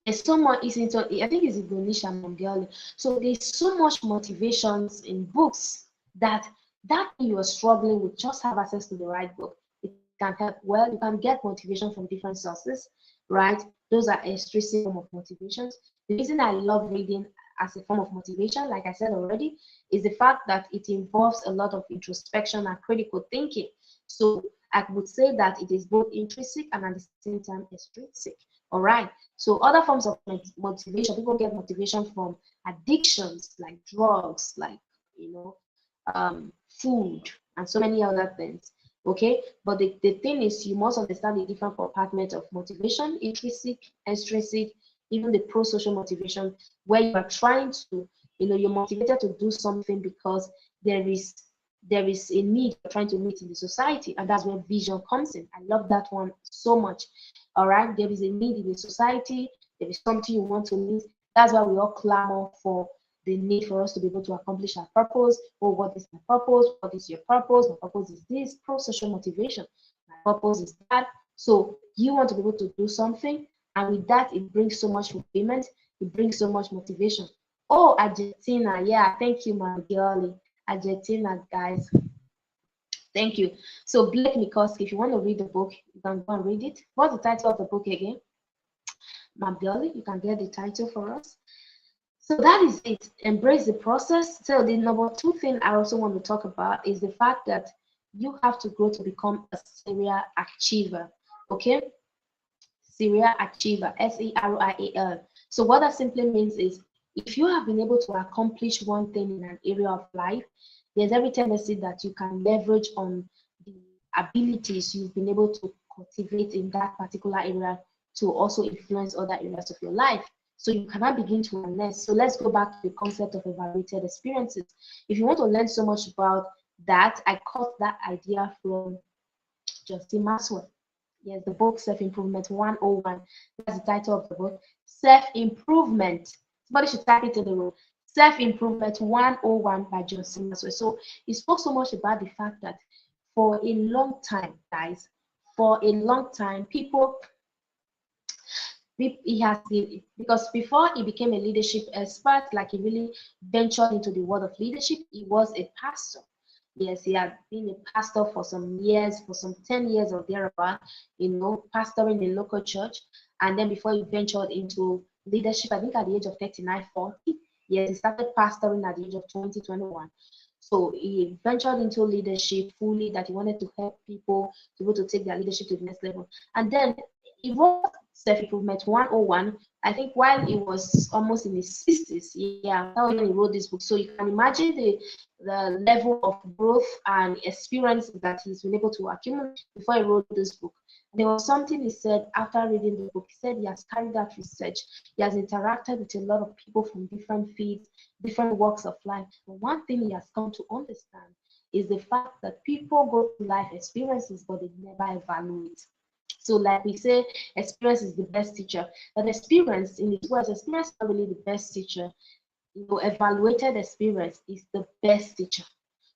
Speaker 1: there's so much. It's into, I think it's Indonesia Mongolia. So there's so much motivations in books that that thing you are struggling with, just have access to the right book. It can help. Well, you can get motivation from different sources, right? Those are extrinsic form of motivations. The reason I love reading as a form of motivation, like I said already, is the fact that it involves a lot of introspection and critical thinking. So I would say that it is both intrinsic and at the same time extrinsic. All right. So other forms of motivation, people get motivation from addictions like drugs, like food, and so many other things. Okay, but the thing is, you must understand the different compartments of motivation: intrinsic, extrinsic, even the pro-social motivation, where you are trying to, you're motivated to do something because there is there is a need you're trying to meet in the society, and that's where vision comes in. I love that one so much. All right, there is a need in the society, there is something you want to meet. That's why we all clamor for the need for us to be able to accomplish our purpose. Oh, what is my purpose? What is your purpose? My purpose is this, pro-social motivation. My purpose is that. So you want to be able to do something, and with that, it brings so much fulfillment, it brings so much motivation. Oh, Argentina, yeah, thank you, my girlie. Argentina, guys. Thank you. So Blake Mikoski, if you want to read the book, you can go and read it. What's the title of the book again? My girlie, you can get the title for us. So that is it. Embrace the process. So the number two thing I also want to talk about is the fact that you have to grow to become a serial achiever. Okay? Serial achiever, SERIAL. So what that simply means is if you have been able to accomplish one thing in an area of life, there's every tendency that you can leverage on the abilities you've been able to cultivate in that particular area to also influence other areas of your life. So you cannot begin to harness. So let's go back to the concept of evaluated experiences. If you want to learn so much about that, I caught that idea from Justin Maxwell. Yes, the book Self-Improvement 101. That's the title of the book. Self-Improvement. Somebody should type it in the room. Self-Improvement 101 by Justin Maxwell. So he spoke so much about the fact that for a long time, guys, for a long time, people he has been, because before he became a leadership expert, like he really ventured into the world of leadership, he was a pastor. Yes, he had been a pastor for some years, for some 10 years or thereabout, pastoring a local church. And then before he ventured into leadership, I think at the age of 39, 40, yes, he started pastoring at the age of 20, 21. So he ventured into leadership fully, that he wanted to help people to be able to take their leadership to the next level. And then he wrote Self-Improvement 101, I think while he was almost in his 60s. Yeah, that's when he wrote this book. So you can imagine the level of growth and experience that he's been able to accumulate before he wrote this book. There was something he said after reading the book. He said he has carried out research. He has interacted with a lot of people from different fields, different walks of life. But one thing he has come to understand is the fact that people go through life experiences, but they never evaluate. So, like we say, experience is the best teacher. But experience, in its words, experience is not really the best teacher. Evaluated experience is the best teacher.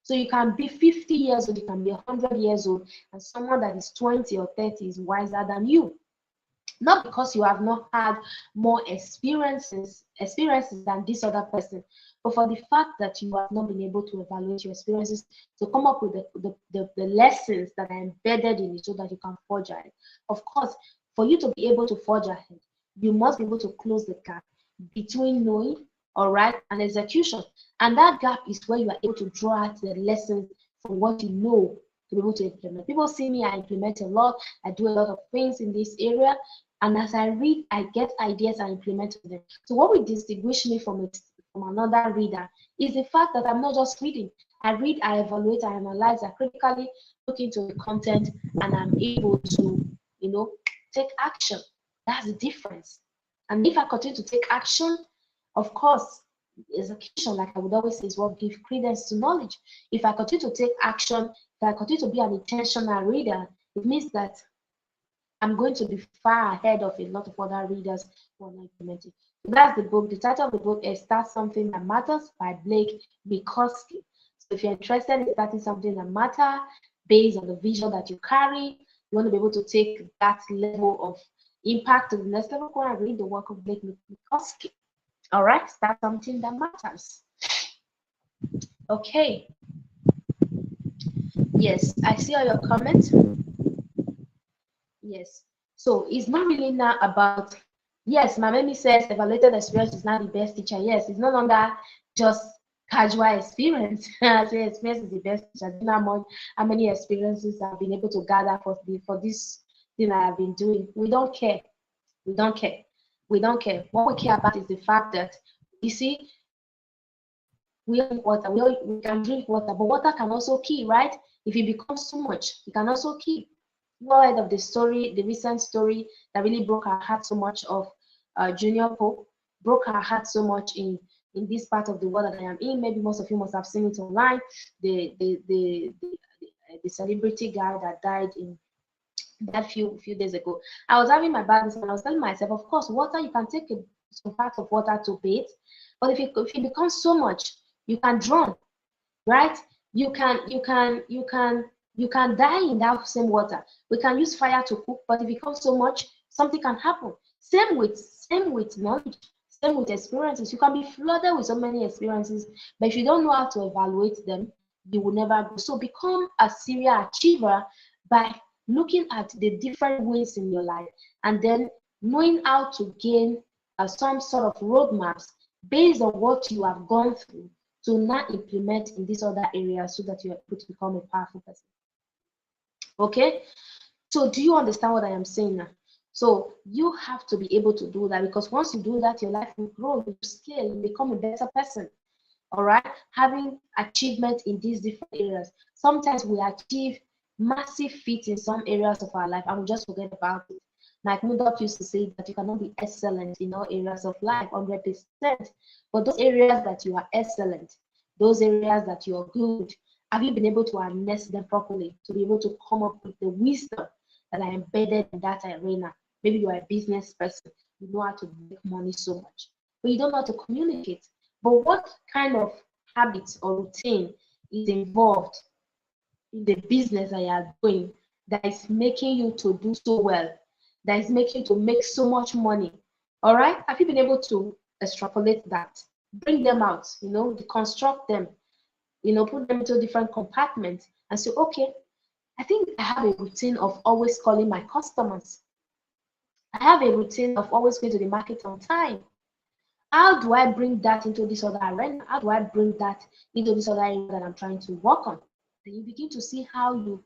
Speaker 1: So you can be 50 years old, you can be 100 years old, and someone that is 20 or 30 is wiser than you. Not because you have not had more experiences than this other person, but for the fact that you have not been able to evaluate your experiences to come up with the lessons that are embedded in it so that you can forge ahead. Of course, for you to be able to forge ahead, you must be able to close the gap between knowing, all right, and execution. And that gap is where you are able to draw out the lessons from what you know to be able to implement. People see me, I implement a lot, I do a lot of things in this area, and as I read, I get ideas and implement them. So what will distinguish me from another reader is the fact that I'm not just reading. I read, I evaluate, I analyze, I critically look into the content, and I'm able to, take action. That's the difference. And if I continue to take action, of course, execution, like I would always say, is what gives credence to knowledge. If I continue to take action, if I continue to be an intentional reader, it means that I'm going to be far ahead of a lot of other readers who are not implementing. So that's the book. The title of the book is Start Something That Matters by Blake Mikoski. So if you're interested in starting something that matters based on the vision that you carry, you want to be able to take that level of impact to the next level, go and read the work of Blake Mikoski. All right, start something that matters. Okay. Yes, I see all your comments. Yes. So it's not really now about, yes, my Mammy says evaluated experience is not the best teacher. Yes, it's no longer just casual experience. I say experience is the best teacher. Do you know how many experiences I've been able to gather for this thing I have been doing? We don't care. We don't care. We don't care. What we care about is the fact that, you see, we drink water. We can drink water, but water can also kill, right? If it becomes too much, it can also kill. You heard of the story, the recent story that really broke our heart so much of Junior Pope, broke our heart so much in this part of the world that I am in. Maybe most of you must have seen it online. The celebrity guy that died in that few days ago. I was having my bath and I was telling myself, of course, water, you can take some part of water to bathe, but if it becomes so much, you can drown, right? You can die in that same water. We can use fire to cook, but if it becomes so much, something can happen. Same with knowledge, same with experiences. You can be flooded with so many experiences, but if you don't know how to evaluate them, you will never grow. So become a serial achiever by looking at the different wins in your life and then knowing how to gain some sort of roadmaps based on what you have gone through to now implement in these other areas so that you are able to become a powerful person. Okay, so do you understand what I am saying now? So you have to be able to do that, because once you do that, your life will grow, you scale, you become a better person. All right, having achievement in these different areas. Sometimes we achieve massive feats in some areas of our life and we just forget about it. Like Mudok used to say that you cannot be excellent in all areas of life 100%, but those areas that you are excellent, those areas that you are good, have you been able to harness them properly to be able to come up with the wisdom that are embedded in that arena? Maybe you are a business person, you know how to make money so much, but you don't know how to communicate. But what kind of habits or routine is involved in the business that you are doing that is making you to do so well, that is making you to make so much money? All right, have you been able to extrapolate that, bring them out, deconstruct them, put them into different compartments and say, okay, I think I have a routine of always calling my customers. I have a routine of always going to the market on time. How do I bring that into this other arena? How do I bring that into this other area that I'm trying to work on? Then you begin to see how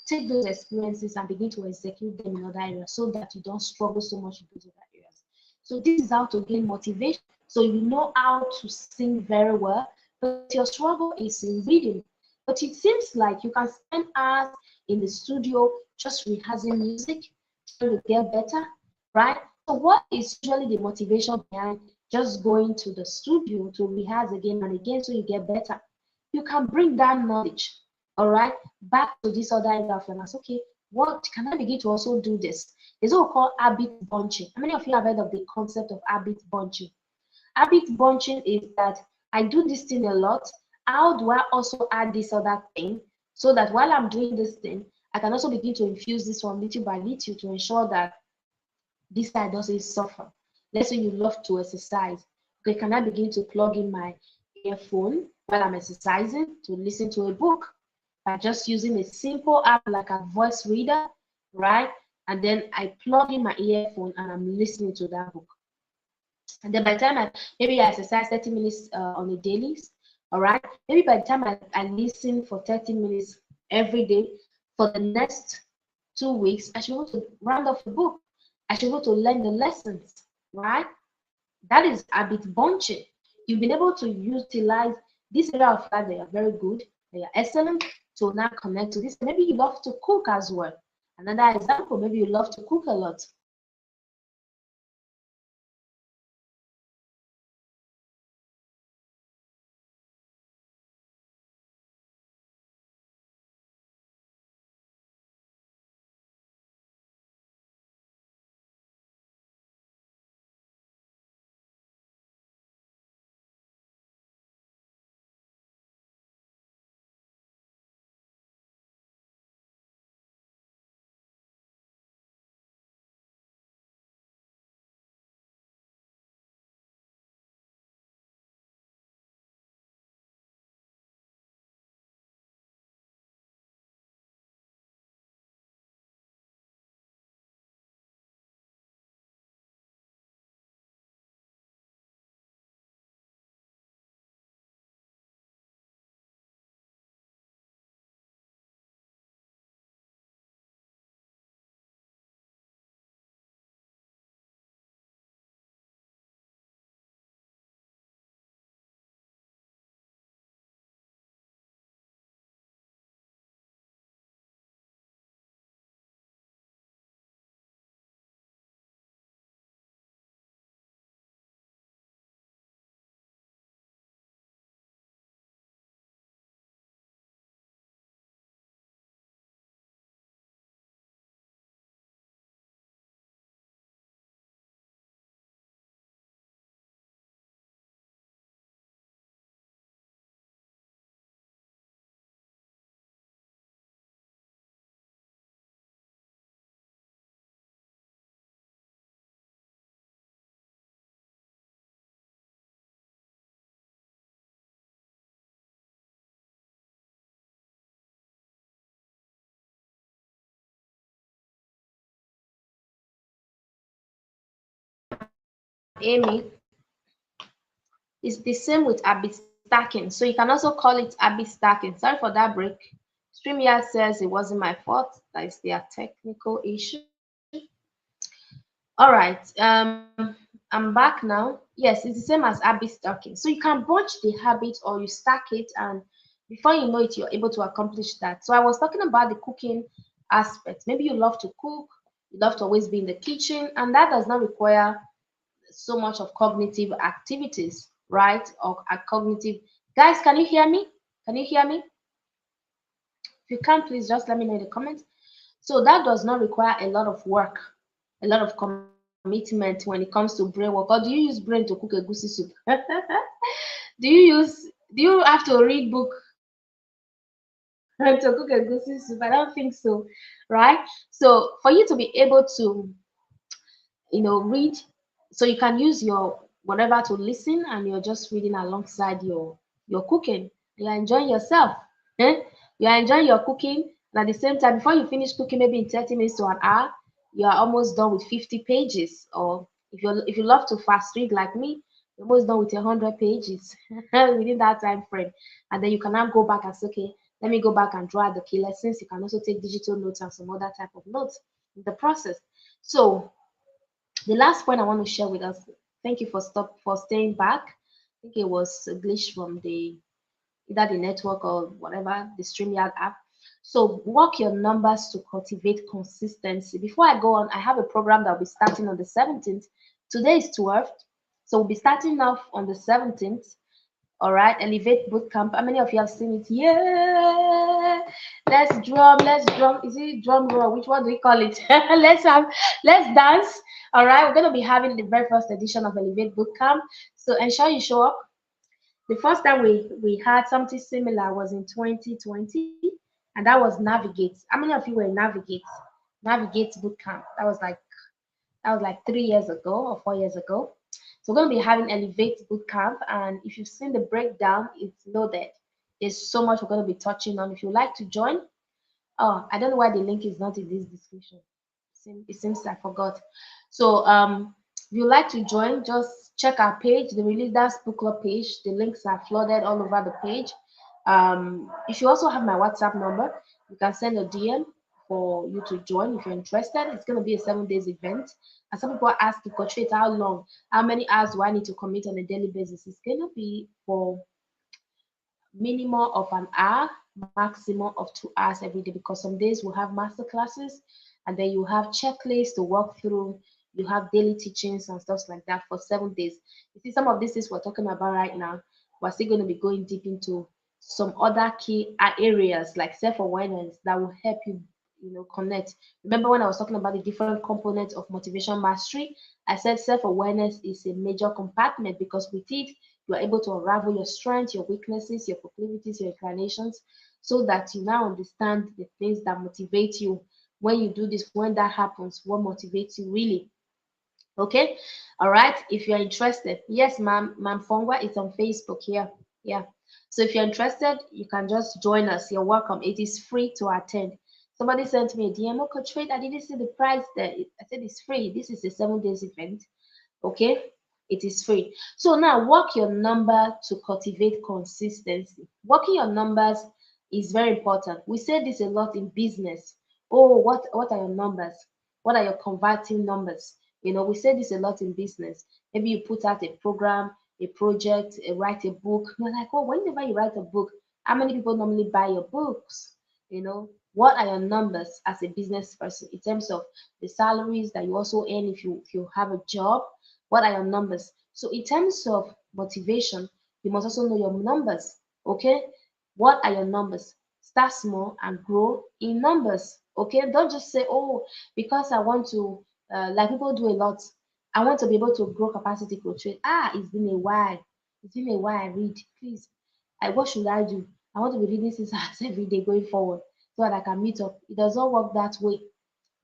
Speaker 1: take those experiences and begin to execute them in other areas so that you don't struggle so much in those other areas. So this is how to gain motivation. So you know how to sing very well, but your struggle is in reading. But it seems like you can spend hours in the studio just rehearsing music, trying to get better, right? So what is usually the motivation behind just going to the studio to rehearse again and again so you get better? You can bring that knowledge, all right, back to this other area of your life. Okay, what can I begin to also do this? There's what we call habit bunching. How many of you have heard of the concept of habit bunching? Habit bunching is that I do this thing a lot. How do I also add this other thing so that while I'm doing this thing, I can also begin to infuse this one little by little to ensure that this side doesn't suffer. Let's say you love to exercise. Okay, can I begin to plug in my earphone while I'm exercising to listen to a book by just using a simple app like a voice reader, right? And then I plug in my earphone and I'm listening to that book. And then by the time maybe I exercise 30 minutes on a daily, all right? Maybe by the time I listen for 30 minutes, every day for the next 2 weeks. I should be able to round off the book. I should be able to learn the lessons, right? That is habit bunching. You've been able to utilize this area of life that you're very good, that you're excellent, to now connect to this. Maybe you love to cook as well. Another example, maybe you love to cook a lot. Amy, it's the same with habit stacking. So you can also call it habit stacking. Sorry for that break. StreamYard says it wasn't my fault. That is their technical issue. All right. I'm back now. Yes, it's the same as habit stacking. So you can bunch the habit or you stack it, and before you know it, you're able to accomplish that. So I was talking about the cooking aspect. Maybe you love to cook, you love to always be in the kitchen, and that does not require so much of cognitive activities, right? Or a cognitive. Guys, can you hear me? Can you hear me? If you can, please just let me know in the comments. So that does not require a lot of work, a lot of commitment when it comes to brain work. Or do you use brain to cook a goosey soup? Do you have to read book to cook a goosey soup? I don't think so, right? So for you to be able to read, so you can use your whatever to listen, and you're just reading alongside your cooking. You're enjoying yourself. eh? You're enjoying your cooking, and at the same time, before you finish cooking, maybe in 30 minutes to an hour, you are almost done with 50 pages. Or if you love to fast read like me, you're almost done with 100 pages within that time frame. And then you can now go back and say, okay, let me go back and draw out the key lessons. You can also take digital notes and some other type of notes in the process. So the last point I want to share with us, thank you for staying back. I think it was a glitch from the either the network or whatever, the StreamYard app. So work your numbers to cultivate consistency. Before I go on, I have a program that will be starting on the 17th. Today is 12th. So we'll be starting off on the 17th. All right, Elevate Bootcamp. How many of you have seen it? Yeah. Let's drum. Let's drum. Is it drum roll? Which one do we call it? Let's dance. All right, we're gonna be having the very first edition of Elevate Bootcamp. So ensure you show up. The first time we had something similar was in 2020, and that was Navigate. How many of you were in Navigate Bootcamp? That was like 3 years ago or 4 years ago. So we're going to be having Elevate Bootcamp, and if you've seen the breakdown, it's loaded. There's so much we're going to be touching on. If you'd like to join, oh, I don't know why the link is not in this description. It seems I forgot. So if you'd like to join, just check our page, the Leaders Book Club page. The links are flooded all over the page. If you also have my WhatsApp number, You can send a DM for you to join if you're interested. It's going to be a 7 days event. And some people ask you, Coach Faith, how long? How many hours do I need to commit on a daily basis? It's going to be for minimum of an hour, maximum of 2 hours every day, because some days we'll have master classes and then you have checklists to work through. You have daily teachings and stuff like that for 7 days. You see, some of these things we're talking about right now, we're still going to be going deep into some other key areas like self-awareness that will help you, connect. Remember when I was talking about the different components of motivation mastery? I said self-awareness is a major compartment because with it, you are able to unravel your strengths, your weaknesses, your proclivities, your inclinations, so that you now understand the things that motivate you. When you do this, when that happens, what motivates you really? Okay, all right. If you're interested, yes, ma'am Fongwa is on Facebook here. Yeah. So if you're interested, you can just join us. You're welcome. It is free to attend. Somebody sent me a DM, oh, Coach Fred, I didn't see the price there. I said it's free. This is a 7 days event. Okay, it is free. So now work your number to cultivate consistency. Working your numbers is very important. We say this a lot in business. Oh, what are your numbers? What are your converting numbers? We say this a lot in business. Maybe you put out a program, a project, write a book. You're like, oh, whenever you write a book, how many people normally buy your books? What are your numbers as a business person in terms of the salaries that you also earn if you have a job? What are your numbers? So in terms of motivation, you must also know your numbers. Okay, what are your numbers? Start small and grow in numbers. Okay, don't just say, oh, because I want to, like people do a lot, I want to be able to grow capacity coach. It's been a while. It's been a while I read. Please, what should I do? I want to be reading 6 hours every day going forward so that I can meet up. It does not work that way.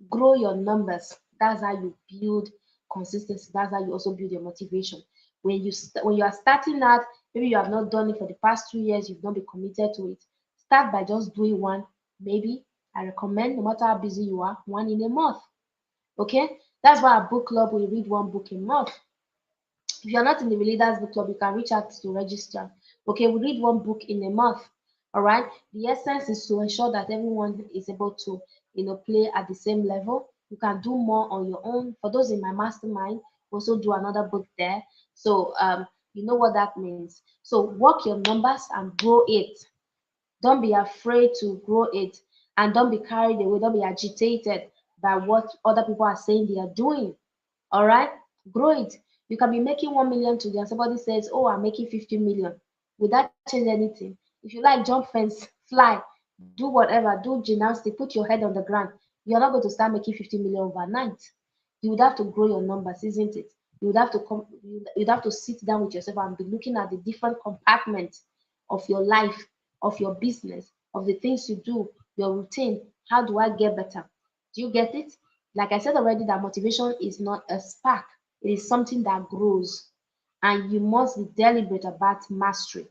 Speaker 1: Grow your numbers. That's how you build consistency. That's how you also build your motivation. When you are starting out, maybe you have not done it for the past 2 years, you've not been committed to it. Start by just doing one. Maybe I recommend, no matter how busy you are, one in a month. Okay, that's why our book club, we read one book a month. If you're not in the Leaders Book Club, you can reach out to register. Okay, we read one book in a month. All right. The essence is to ensure that everyone is able to, play at the same level. You can do more on your own. For those in my mastermind, also do another book there. So you know what that means. So work your numbers and grow it. Don't be afraid to grow it, and don't be carried away. Don't be agitated by what other people are saying they are doing. All right, grow it. You can be making 1 million today and somebody says, oh, I'm making 50 million. Would that change anything? If you like, jump fence, fly, do whatever, do gymnastics, put your head on the ground, you're not going to start making 50 million overnight. You would have to grow your numbers, isn't it? You'd have to sit down with yourself and be looking at the different compartments of your life, of your business, of the things you do, your routine. How do I get better? Do you get it? Like I said already, that motivation is not a spark, it is something that grows, and you must be deliberate about mastery.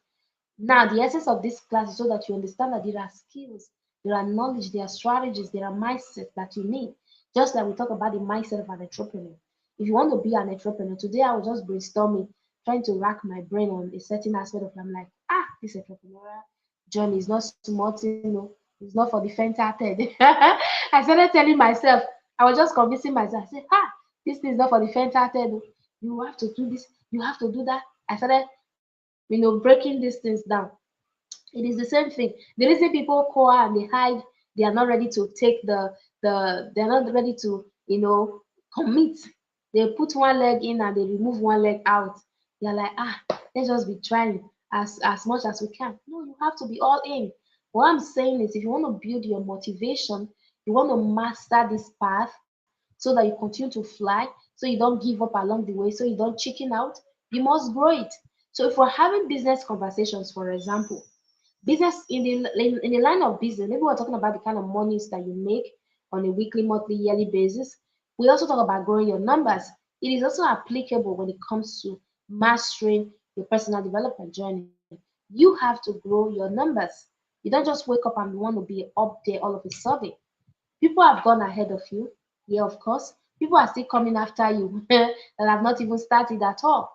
Speaker 1: Now, the essence of this class is so that you understand that there are skills, there are knowledge, there are strategies, there are mindsets that you need. Just like we talk about the mindset of an entrepreneur. If you want to be an entrepreneur, today I was just brainstorming, trying to rack my brain on a certain aspect of it. I'm like, this entrepreneurial journey is not small thing, no. It's not for the faint-hearted. I started telling myself, I was just convincing myself, I said, this thing is not for the faint-hearted. You have to do this, you have to do that. I started, breaking these things down. It is the same thing. The reason people call and they hide, they are not ready to take they're not ready to, commit. They put one leg in and they remove one leg out. They're like, let's just be trying as much as we can. No, you have to be all in. What I'm saying is, if you want to build your motivation, you want to master this path so that you continue to fly, so you don't give up along the way, so you don't chicken out, you must grow it. So if we're having business conversations, for example, business in the line of business, maybe we're talking about the kind of monies that you make on a weekly, monthly, yearly basis. We also talk about growing your numbers. It is also applicable when it comes to mastering your personal development journey. You have to grow your numbers. You don't just wake up and want to be up there all of a sudden. People have gone ahead of you. Yeah, of course. People are still coming after you that have not even started at all.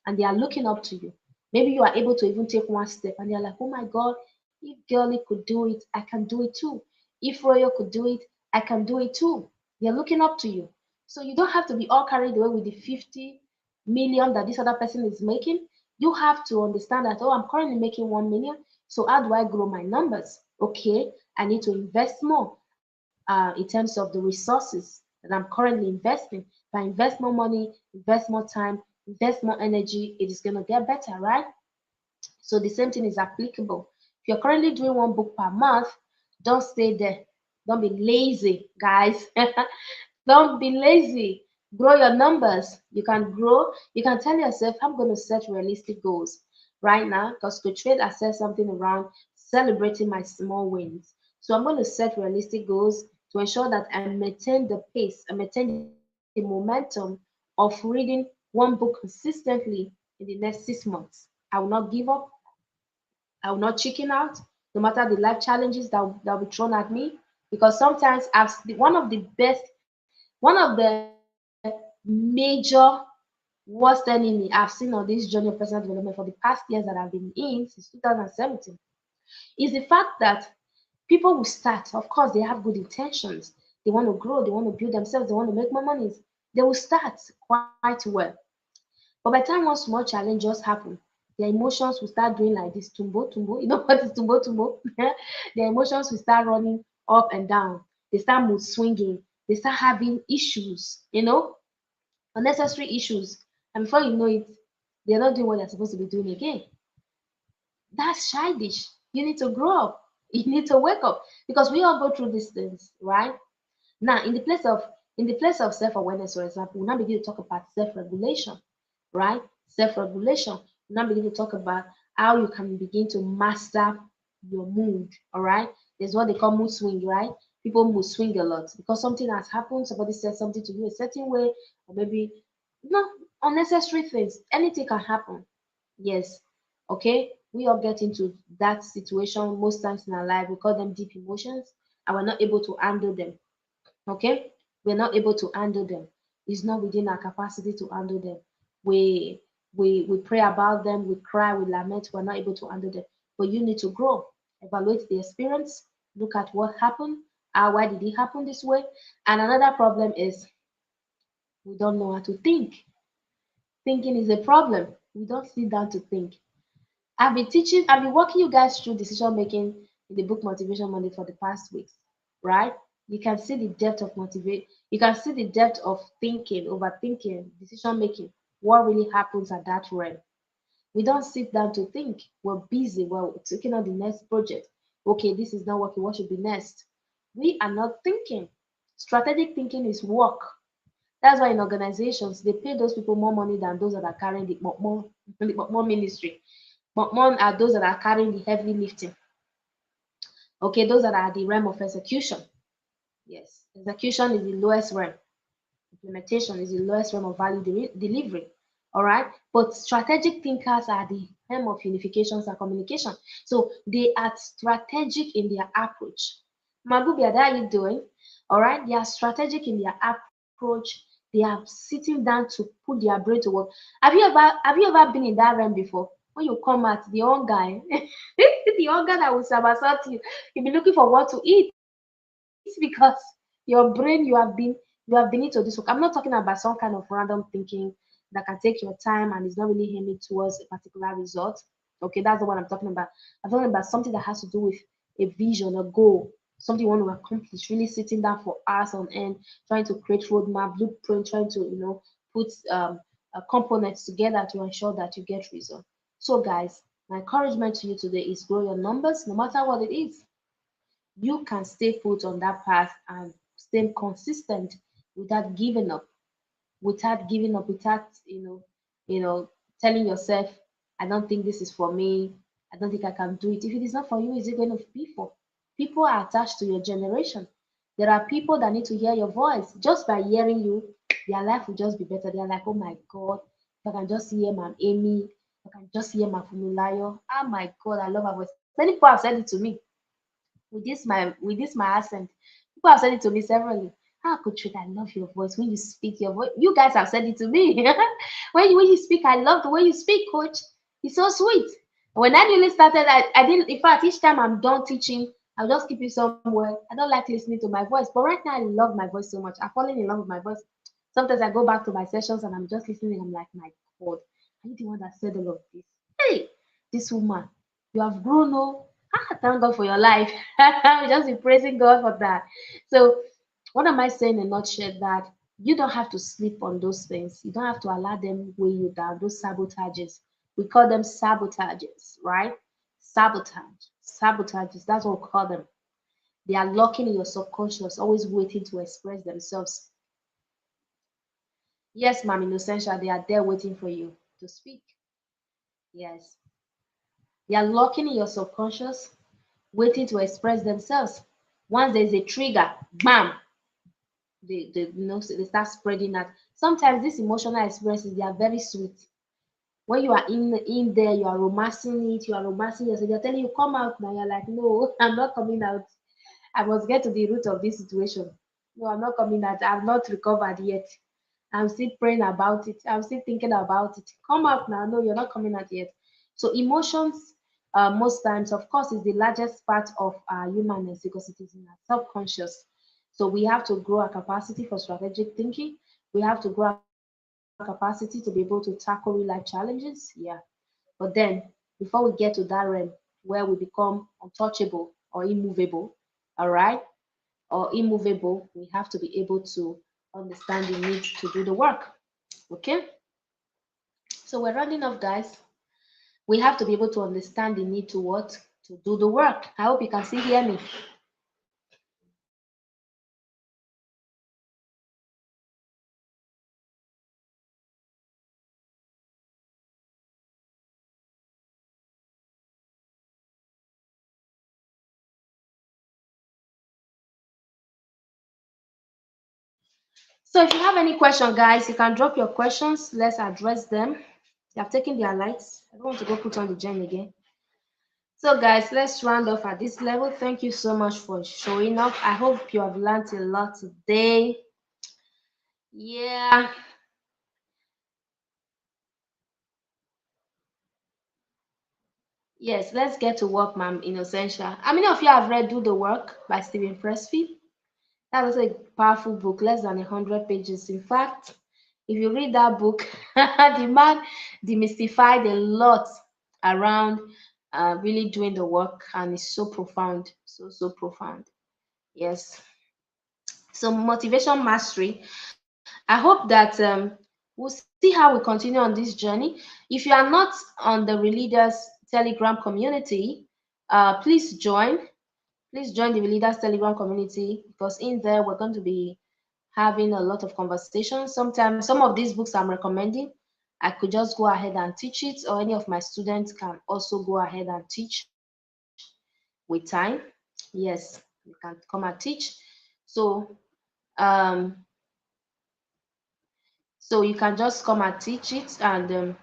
Speaker 1: And they are looking up to you. Maybe you are able to even take one step and they're like, oh my God, if girlie could do it, I can do it too. If Royal could do it, I can do it too. They're looking up to you. So you don't have to be all carried away with the 50 million that this other person is making. You have to understand that, oh, I'm currently making 1 million. So how do I grow my numbers? Okay, I need to invest more in terms of the resources that I'm currently investing. If I invest more money, invest more time, invest more energy, it is going to get better, right? So the same thing is applicable. If you're currently doing 1 book per month, don't stay there. Don't be lazy, guys. Don't be lazy. Grow your numbers. You can grow. You can tell yourself, I'm going to set realistic goals right now because Coach Trade has said something around celebrating my small wins. So I'm going to set realistic goals to ensure that I maintain the pace, I maintain the momentum of reading 1 book consistently in the next 6 months. I will not give up. I will not chicken out, no matter the life challenges that will be thrown at me. Because sometimes one of the best, one of the major worst enemy I've seen on this journey of personal development for the past years that I've been in since 2017 is the fact that people will start. Of course, they have good intentions. They want to grow, they want to build themselves, they want to make more money. They will start quite well. But by the time one small challenge just happen, their emotions will start doing like this tumbo tumbo. You know what is tumbo tumbo? Their emotions will start running up and down. They start mood swinging. They start having issues, unnecessary issues. And before you know it, they're not doing what they're supposed to be doing again. That's childish. You need to grow up. You need to wake up because we all go through these things, right? Now, in the place of self-awareness, for example, we now begin to talk about self-regulation, right? Self-regulation. We now begin to talk about how you can begin to master your mood. All right. There's what they call mood swing, right? People mood swing a lot because something has happened, somebody said something to you a certain way, or maybe no unnecessary things. Anything can happen. Yes. Okay. We all get into that situation most times in our life. We call them deep emotions, and we're not able to handle them. Okay, we're not able to handle them. It's not within our capacity to handle them. We we we pray about them, we cry, we lament, we're not able to handle them. But you need to grow, evaluate the experience, look at what happened, why did it happen this way. And another problem is we don't know how to think. Thinking is a problem. We don't sit down to think. I've been walking you guys through decision making in the book Motivation Monday for the past weeks, right? You can see the depth of motivate, you can see the depth of thinking, overthinking, decision making, what really happens at that realm. We don't sit down to think. We're busy, we're taking on the next project. Okay, this is not working, what should be next? We are not thinking. Strategic thinking is work. That's why in organizations they pay those people more money than those that are carrying the more ministry. But more are those that are carrying the heavy lifting. Okay, those that are the realm of execution. Yes, execution is the lowest realm. Implementation is the lowest realm of value delivery. All right, but strategic thinkers are the realm of unifications and communication. So they are strategic in their approach. Magubia, how are you doing? All right, they are strategic in their approach. They are sitting down to put their brain to work. Have you ever been in that realm before? When you come at the own guy, the hunger that will somersault you, you'll be looking for what to eat because your brain you have been into this work. I'm not talking about some kind of random thinking that can take your time and is not really aiming towards a particular result. Okay, that's the one I'm talking about. I'm talking about something that has to do with a vision, a goal, something you want to accomplish. Really sitting down for hours on end, trying to create roadmap, blueprint, trying to put components together to ensure that you get results. So, guys, my encouragement to you today is grow your numbers, no matter what it is. You can stay put on that path and stay consistent without giving up, without telling yourself, I don't think this is for me, I don't think I can do it. If it is not for you, is it going to be for? People are attached to your generation. There are people that need to hear your voice. Just by hearing you, their life will just be better. They're like, oh my God, if I can just hear my Amy, if I can just hear my Fumulayo. Oh my God, I love her voice. Many people have said it to me with this my accent. People have said it to me severally. Ah, Coach, I love your voice. When you speak, your voice. You guys have said it to me. when you speak, I love the way you speak, Coach. It's so sweet. When I really started, I didn't. In fact, each time I'm done teaching, I'll just keep it somewhere. I don't like listening to my voice, but right now I love my voice so much. I've fallen in love with my voice. Sometimes I go back to my sessions and I'm just listening. I'm like, my God, are you the one that said all of this? Hey, this woman, you have grown. Oh, thank God for your life. Just be praising God for that. So, what am I saying in a nutshell? That you don't have to sleep on those things. You don't have to allow them weigh you down. Those sabotages. We call them sabotages, right? Sabotages. That's what we call them. They are locking in your subconscious, always waiting to express themselves. Yes, ma'am, Innocentia, they are there waiting for you to speak. Yes. They are locking in your subconscious, waiting to express themselves. Once there's a trigger, bam, they start spreading that. Sometimes these emotional experiences, they are very sweet. When you are in there, you are romancing it, you are romancing yourself, they're telling you, come out now. You're like, no, I'm not coming out. I must get to the root of this situation. No, I'm not coming out. I've not recovered yet. I'm still praying about it. I'm still thinking about it. Come out now. No, you're not coming out yet. So emotions, most times, of course, is the largest part of our humanness because it is in our subconscious. So we have to grow our capacity for strategic thinking. We have to grow our capacity to be able to tackle real life challenges. Yeah. But then, before we get to that realm where we become untouchable or immovable, all right, or immovable, we have to be able to understand the need to do the work. Okay, so we're rounding off, guys. We have to be able to understand the need to what? To do the work. I hope you can still hear me. So if you have any question, guys, you can drop your questions. Let's address them. They have taken their lights. I don't want to go put on the gen again. So guys, let's round off at this level. Thank you so much for showing up. I hope you have learned a lot today. Yeah. Yes, let's get to work, ma'am, in Essential. How many of you have read Do the Work by Stephen Pressfield? That was a powerful book, less than 100 pages. In fact, if you read that book, the man demystified a lot around really doing the work, and it's so profound, so profound. Yes. So motivation mastery. I hope that we'll see how we continue on this journey. If you are not on the Releaders Telegram community, please join. Please join the Leaders Telegram community because in there we're going to be having a lot of conversations. Sometimes some of these books I'm recommending, I could just go ahead and teach it, or any of my students can also go ahead and teach with time. Yes, you can come and teach. So um so you can just come and teach it, and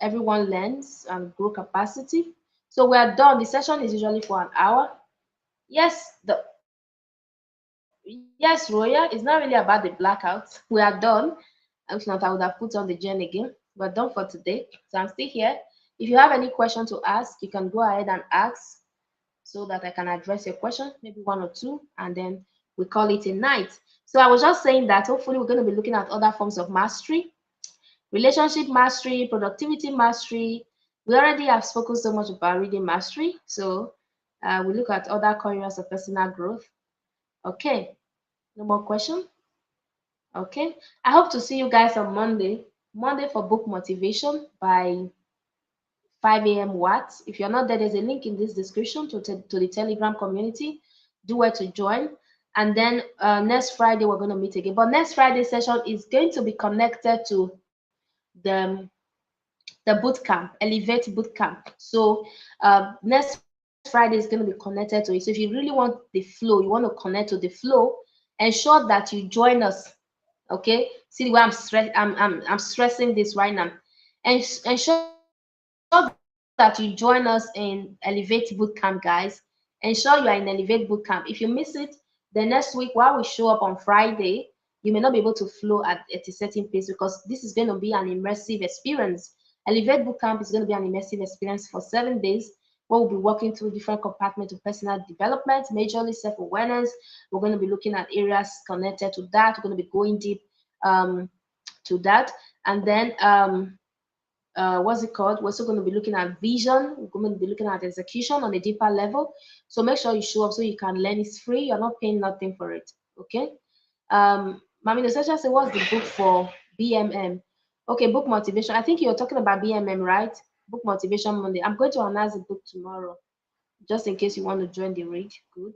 Speaker 1: everyone learns and grow capacity. So we are done. The session is usually for an hour. Yes, yes, Roya, it's not really about the blackout. We are done. If not, I would have put on the gen again. We're done for today. So I'm still here. If you have any question to ask, you can go ahead and ask so that I can address your question, maybe one or two, and then we call it a night. So I was just saying that hopefully we're going to be looking at other forms of mastery, relationship mastery, productivity mastery. We already have spoken so much about reading mastery. So we look at other areas of personal growth. Okay, no more question. Okay, I hope to see you guys on Monday. Monday for book motivation by 5 a.m. Watts. If you're not there, there's a link in this description to the Telegram community. Do where to join. And then next Friday, we're going to meet again. But next Friday session is going to be connected to the boot camp, Elevate boot camp. So next Friday is going to be connected to it. So if you really want the flow, you want to connect to the flow, ensure that you join us. Okay, see the way I'm stressing this right now, and ensure that you join us in Elevate Bootcamp, guys. Ensure you are in Elevate Bootcamp. If you miss it, the next week while we show up on Friday, you may not be able to flow at a certain pace because this is going to be an immersive experience. Elevate Bootcamp is going to be an immersive experience for 7 days. where we'll be working through different compartments of personal development, majorly self-awareness. We're going to be looking at areas connected to that. We're going to be going deep to that. And then what's it called? We're also going to be looking at vision. We're going to be looking at execution on a deeper level. So make sure you show up so you can learn. It's free. You're not paying nothing for it. Okay. Mami Nosecha said, what's the book for BMM? Okay, book motivation. I think you're talking about BMM, right? Book motivation Monday. I'm going to announce the book tomorrow, just in case you want to join the read. Good.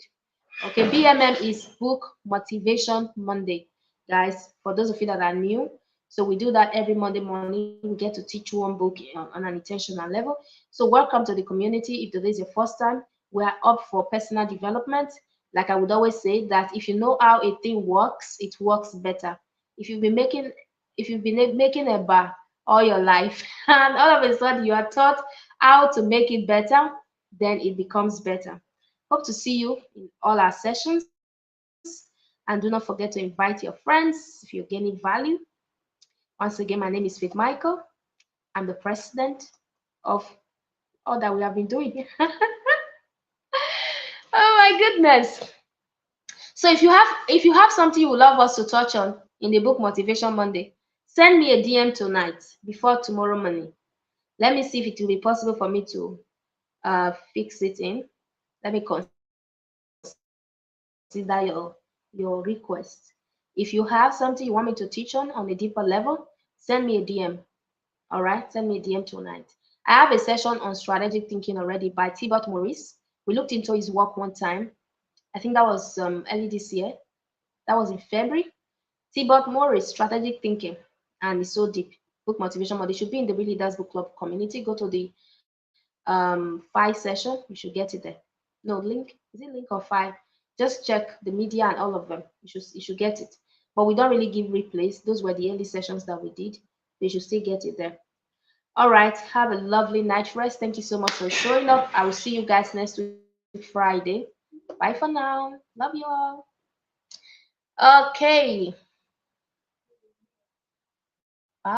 Speaker 1: Okay, BMM is Book Motivation Monday, guys. For those of you that are new, so we do that every Monday morning. We get to teach one book on an intentional level. So welcome to the community. If today is your first time, we are up for personal development. Like I would always say, that if you know how a thing works, it works better. If you've been making a bar all your life, and all of a sudden you are taught how to make it better, then it becomes better. Hope to see you in all our sessions. And do not forget to invite your friends if you're gaining value. Once again, my name is Faith Michael. I'm the president of all that we have been doing. Oh my goodness. So if you have something you would love us to touch on in the book Motivation Monday, send me a DM tonight before tomorrow morning. Let me see if it will be possible for me to fix it in. Let me consider your request. If you have something you want me to teach on a deeper level, send me a DM. All right, send me a DM tonight. I have a session on strategic thinking already by Tibot Maurice. We looked into his work one time. I think that was early this year. That was in February. Tibot Maurice, strategic thinking, and it's so deep. Book motivation, but it should be in the Real Leaders Book Club community. Go to the 5 session. You should get it there. No link. Is it link or 5? Just check the media and all of them. You should get it. But we don't really give replays. Those were the early sessions that we did. You should still get it there. All right. Have a lovely night rest. Thank you so much for showing up. I will see you guys next week, Friday. Bye for now. Love you all. Okay.